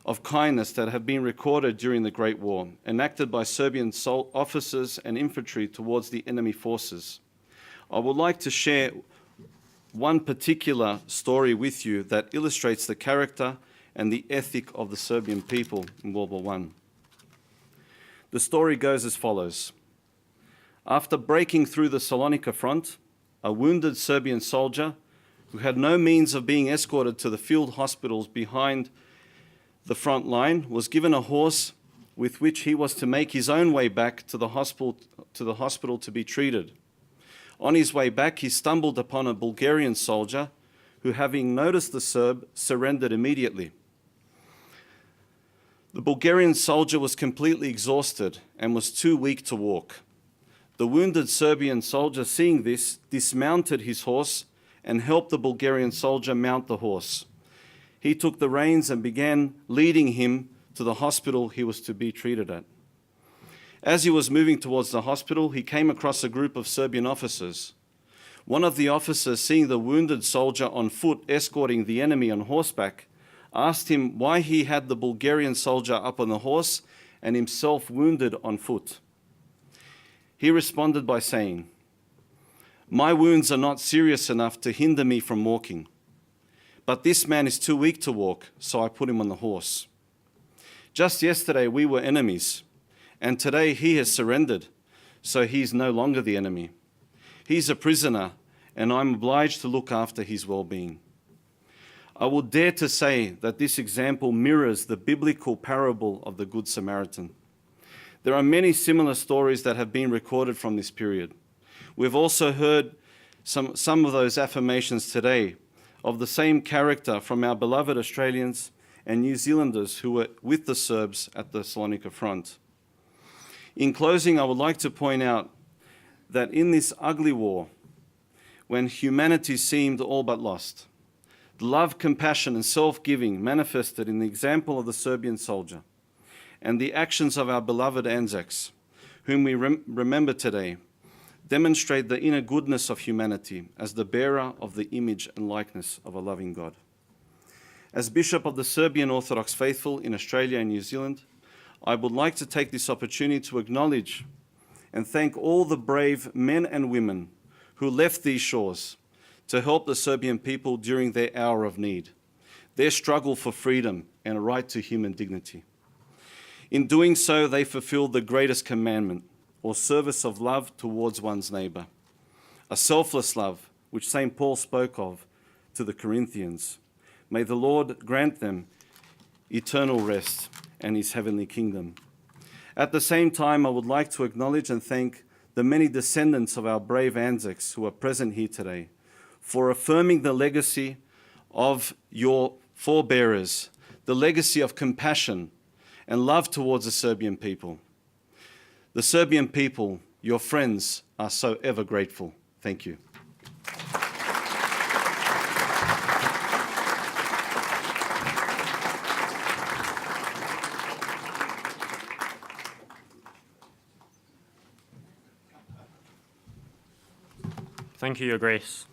of kindness that have been recorded during the Great War, enacted by Serbian officers and infantry towards the enemy forces. I would like to share one particular story with you that illustrates the character and the ethic of the Serbian people in World War I. The story goes as follows. After breaking through the Salonika front, a wounded Serbian soldier who had no means of being escorted to the field hospitals behind the front line was given a horse with which he was to make his own way back to the hospital to be treated. On his way back, he stumbled upon a Bulgarian soldier who, having noticed the Serb, surrendered immediately. The Bulgarian soldier was completely exhausted and was too weak to walk. The wounded Serbian soldier, seeing this, dismounted his horse and helped the Bulgarian soldier mount the horse. He took the reins and began leading him to the hospital he was to be treated at. As he was moving towards the hospital, he came across a group of Serbian officers. One of the officers, seeing the wounded soldier on foot escorting the enemy on horseback, asked him why he had the Bulgarian soldier up on the horse and himself wounded on foot. He responded by saying, "My wounds are not serious enough to hinder me from walking. But this man is too weak to walk, so I put him on the horse. Just yesterday we were enemies, and today he has surrendered, so he is no longer the enemy. He's a prisoner, and I'm obliged to look after his well-being." I will dare to say that this example mirrors the biblical parable of the Good Samaritan. There are many similar stories that have been recorded from this period. We've also heard some of those affirmations today of the same character from our beloved Australians and New Zealanders who were with the Serbs at the Salonika front. In closing, I would like to point out that in this ugly war, when humanity seemed all but lost, the love, compassion and self-giving manifested in the example of the Serbian soldier and the actions of our beloved Anzacs, whom we remember today, demonstrate the inner goodness of humanity as the bearer of the image and likeness of a loving God. As Bishop of the Serbian Orthodox faithful in Australia and New Zealand, I would like to take this opportunity to acknowledge and thank all the brave men and women who left these shores to help the Serbian people during their hour of need, their struggle for freedom and a right to human dignity. In doing so, they fulfilled the greatest commandment, or service of love towards one's neighbour, a selfless love which St. Paul spoke of to the Corinthians. May the Lord grant them eternal rest and his heavenly kingdom. At the same time, I would like to acknowledge and thank the many descendants of our brave Anzacs who are present here today for affirming the legacy of your forebearers, the legacy of compassion and love towards the Serbian people. The Serbian people, your friends, are so ever grateful. Thank you. Thank you, Your Grace.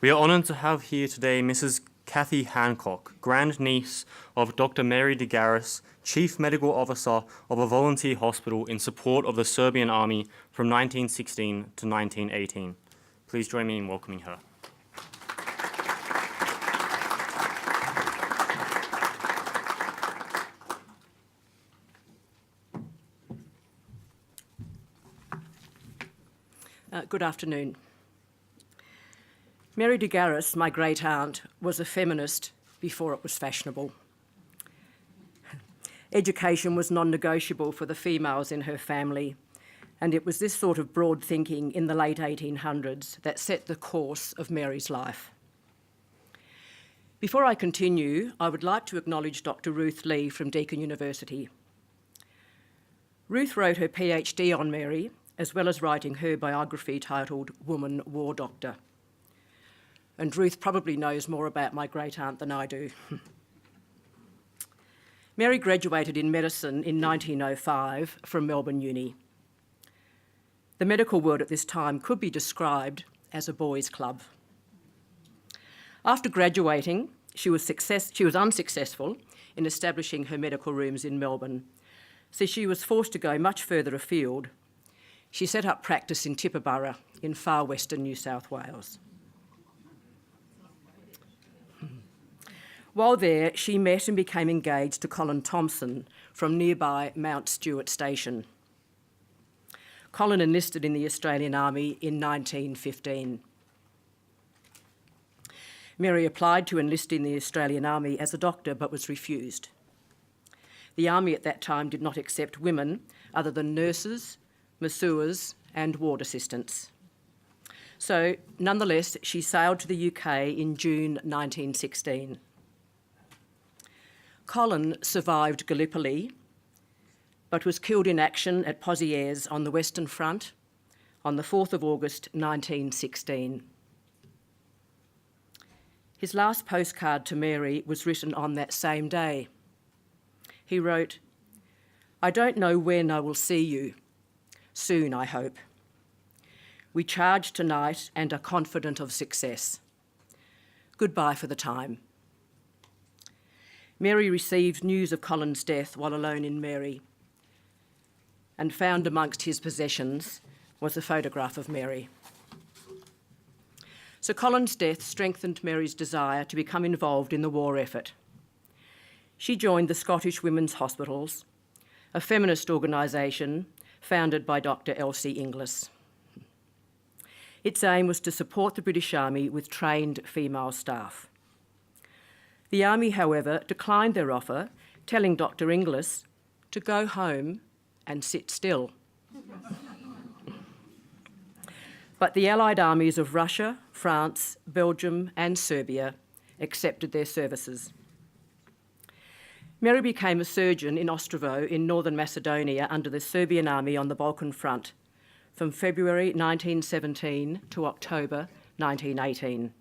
We are honoured to have here today Mrs. Kathy Hancock, grandniece of Dr. Mary de Garis, Chief Medical Officer of a volunteer hospital in support of the Serbian Army from 1916 to 1918. Please join me in welcoming her. Good afternoon. Mary de Garis, my great aunt, was a feminist before it was fashionable. Education was non-negotiable for the females in her family, and it was this sort of broad thinking in the late 1800s that set the course of Mary's life. Before I continue, I would like to acknowledge Dr. Ruth Lee from Deakin University. Ruth wrote her PhD on Mary, as well as writing her biography titled Woman War Doctor. And Ruth probably knows more about my great-aunt than I do. Mary graduated in medicine in 1905 from Melbourne Uni. The medical world at this time could be described as a boys' club. After graduating, she was unsuccessful in establishing her medical rooms in Melbourne, so she was forced to go much further afield. She set up practice in Tibooburra in far western New South Wales. While there, she met and became engaged to Colin Thompson from nearby Mount Stewart Station. Colin enlisted in the Australian Army in 1915. Mary applied to enlist in the Australian Army as a doctor but was refused. The Army at that time did not accept women other than nurses, masseurs and ward assistants. So, nonetheless, she sailed to the UK in June 1916. Colin survived Gallipoli, but was killed in action at Pozieres on the Western Front on the 4th of August 1916. His last postcard to Mary was written on that same day. He wrote, "I don't know when I will see you. Soon, I hope. We charge tonight and are confident of success. Goodbye for the time." Mary received news of Colin's death while alone in Mary, and found amongst his possessions was a photograph of Mary. So Colin's death strengthened Mary's desire to become involved in the war effort. She joined the Scottish Women's Hospitals, a feminist organisation founded by Dr. Elsie Inglis. Its aim was to support the British Army with trained female staff. The Army, however, declined their offer, telling Dr. Inglis to go home and sit still. But the Allied armies of Russia, France, Belgium and Serbia accepted their services. Mary became a surgeon in Ostrovo in northern Macedonia under the Serbian Army on the Balkan Front from February 1917 to October 1918.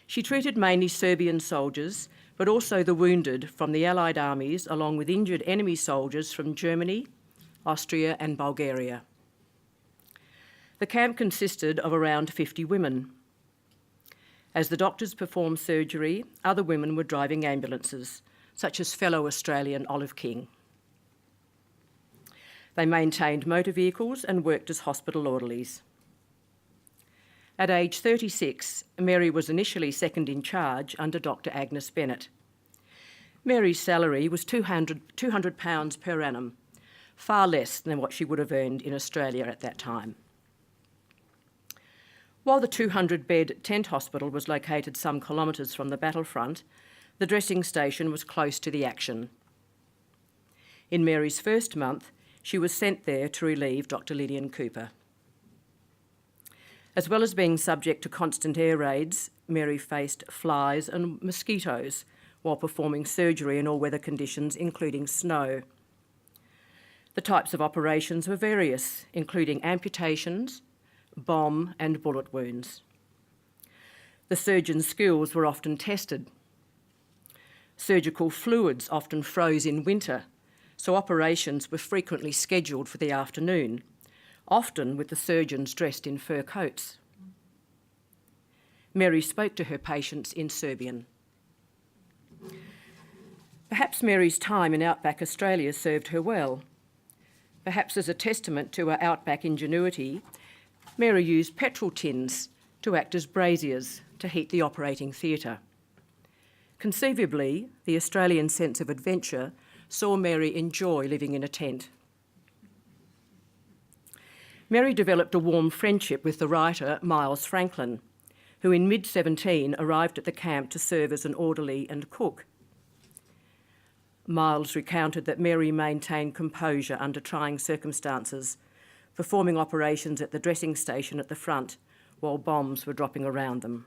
She treated mainly Serbian soldiers, but also the wounded from the Allied armies, along with injured enemy soldiers from Germany, Austria and Bulgaria. The camp consisted of around 50 women. As the doctors performed surgery, other women were driving ambulances, such as fellow Australian Olive King. They maintained motor vehicles and worked as hospital orderlies. At age 36, Mary was initially second in charge under Dr. Agnes Bennett. Mary's salary was £200 per annum, far less than what she would have earned in Australia at that time. While the 200-bed tent hospital was located some kilometres from the battlefront, the dressing station was close to the action. In Mary's first month, she was sent there to relieve Dr. Lillian Cooper. As well as being subject to constant air raids, Mary faced flies and mosquitoes while performing surgery in all weather conditions, including snow. The types of operations were various, including amputations, bomb and bullet wounds. The surgeon's skills were often tested. Surgical fluids often froze in winter, so operations were frequently scheduled for the afternoon, often with the surgeons dressed in fur coats. Mary spoke to her patients in Serbian. Perhaps Mary's time in outback Australia served her well. Perhaps as a testament to her outback ingenuity, Mary used petrol tins to act as braziers to heat the operating theatre. Conceivably, the Australian sense of adventure saw Mary enjoy living in a tent. Mary developed a warm friendship with the writer Miles Franklin, who in mid-17 arrived at the camp to serve as an orderly and cook. Miles recounted that Mary maintained composure under trying circumstances, performing operations at the dressing station at the front while bombs were dropping around them.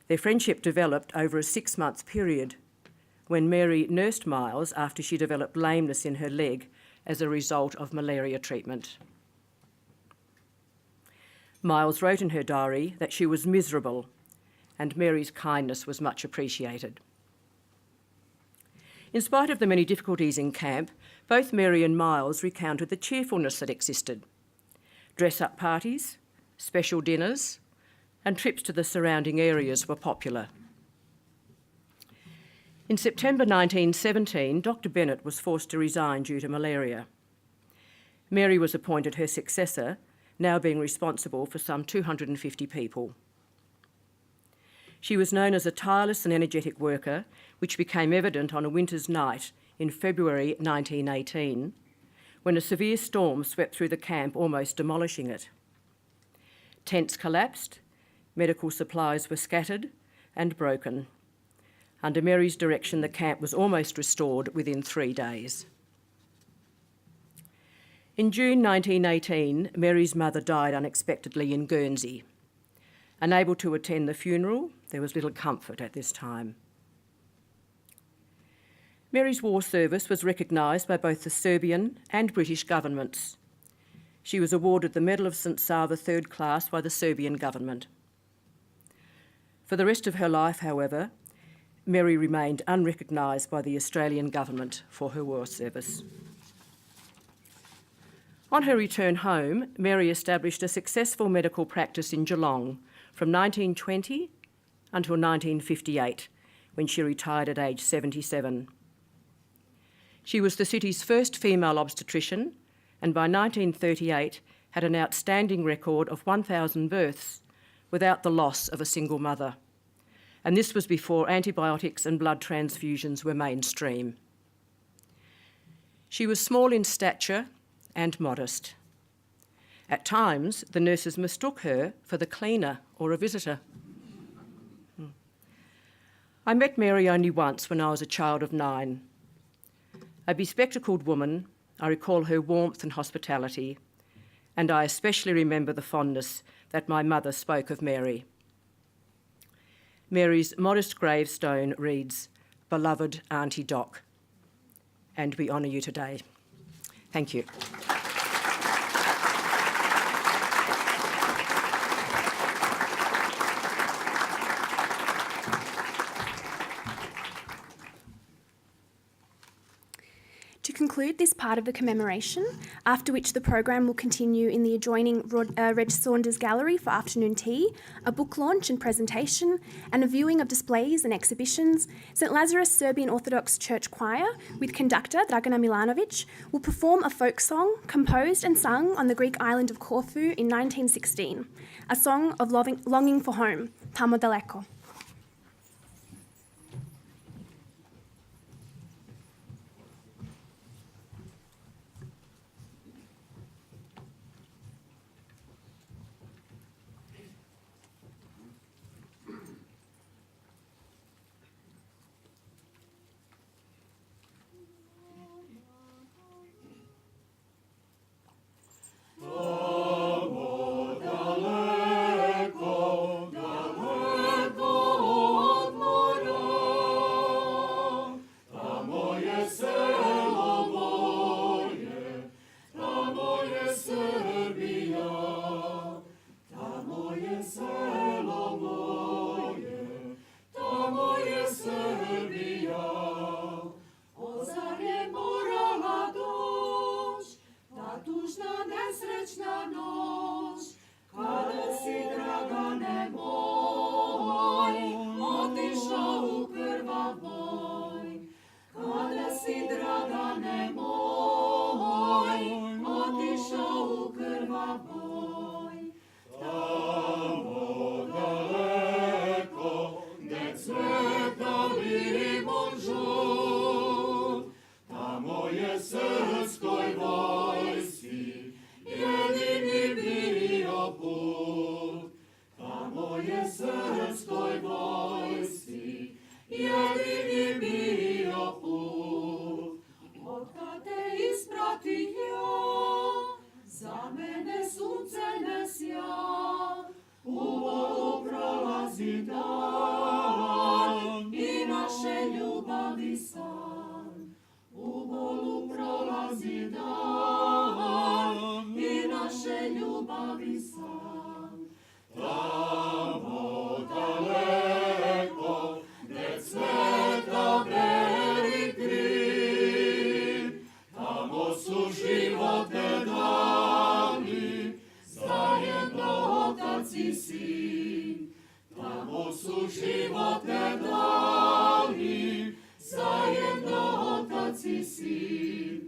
Their friendship developed over a 6-month period when Mary nursed Miles after she developed lameness in her leg as a result of malaria treatment. Miles wrote in her diary that she was miserable and Mary's kindness was much appreciated. In spite of the many difficulties in camp, both Mary and Miles recounted the cheerfulness that existed. Dress-up parties, special dinners, and trips to the surrounding areas were popular. In September 1917, Dr. Bennett was forced to resign due to malaria. Mary was appointed her successor, now being responsible for some 250 people. She was known as a tireless and energetic worker, which became evident on a winter's night in February 1918, when a severe storm swept through the camp, almost demolishing it. Tents collapsed, medical supplies were scattered and broken. Under Mary's direction, the camp was almost restored within 3 days. In June 1918, Mary's mother died unexpectedly in Guernsey. Unable to attend the funeral, there was little comfort at this time. Mary's war service was recognised by both the Serbian and British governments. She was awarded the Medal of St Sava Third Class by the Serbian government. For the rest of her life, however, Mary remained unrecognised by the Australian government for her war service. On her return home, Mary established a successful medical practice in Geelong from 1920 until 1958, when she retired at age 77. She was the city's first female obstetrician, and by 1938 had an outstanding record of 1,000 births without the loss of a single mother. And this was before antibiotics and blood transfusions were mainstream. She was small in stature and modest. At times, the nurses mistook her for the cleaner or a visitor. I met Mary only once when I was a child of 9. A bespectacled woman, I recall her warmth and hospitality, and I especially remember the fondness that my mother spoke of Mary. Mary's modest gravestone reads, "Beloved Auntie Doc," and we honour you today. Thank you. To conclude this part of the commemoration, after which the program will continue in the adjoining Reg Saunders Gallery for afternoon tea, a book launch and presentation, and a viewing of displays and exhibitions, St Lazarus Serbian Orthodox Church Choir, with conductor Dragana Milanovic, will perform a folk song composed and sung on the Greek island of Corfu in 1916, a song of longing for home, Tamo Daleko. srećna noć, kada si, Dragane moj, otišao u krvav boj. Kada si, Dragane moj, otišao u krvav boj. Tamo daleko, gde cveta limun žut, tamo je srpskoj vojsci jedini bio put. Tamo je srpskoj vojsci jedini bio put. Otkad te ispratio, za mene sunce ne sja, u bolu prolazi dan i naše ljubavi san. U bolu prolazi dan i naše ljubavi san. Tamo daleko, gde cveta beli krin, tamo su životne dani, zajedno otac i sin. Tamo su životne dani, zajedno otac i sin.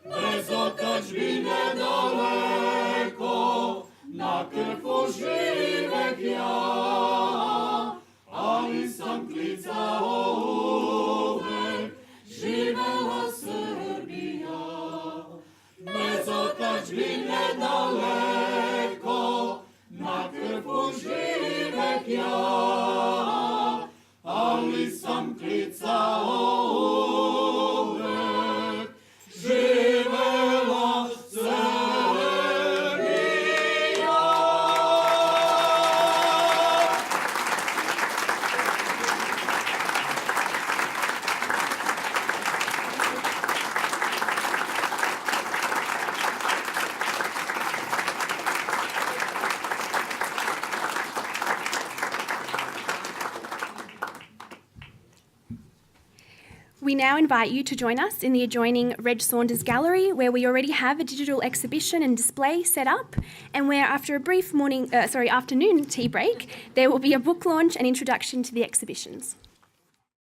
Bez otadžbine daleko, na Krfu živek ja, ali sam klicao uvek, živela Srbija. Bez otadžbine daleko, na Krfu živek ja, ali sam klicao uvek, živela Srbija. We now invite you to join us in the adjoining Reg Saunders Gallery, where we already have a digital exhibition and display set up, and where after a brief afternoon tea break, there will be a book launch and introduction to the exhibitions.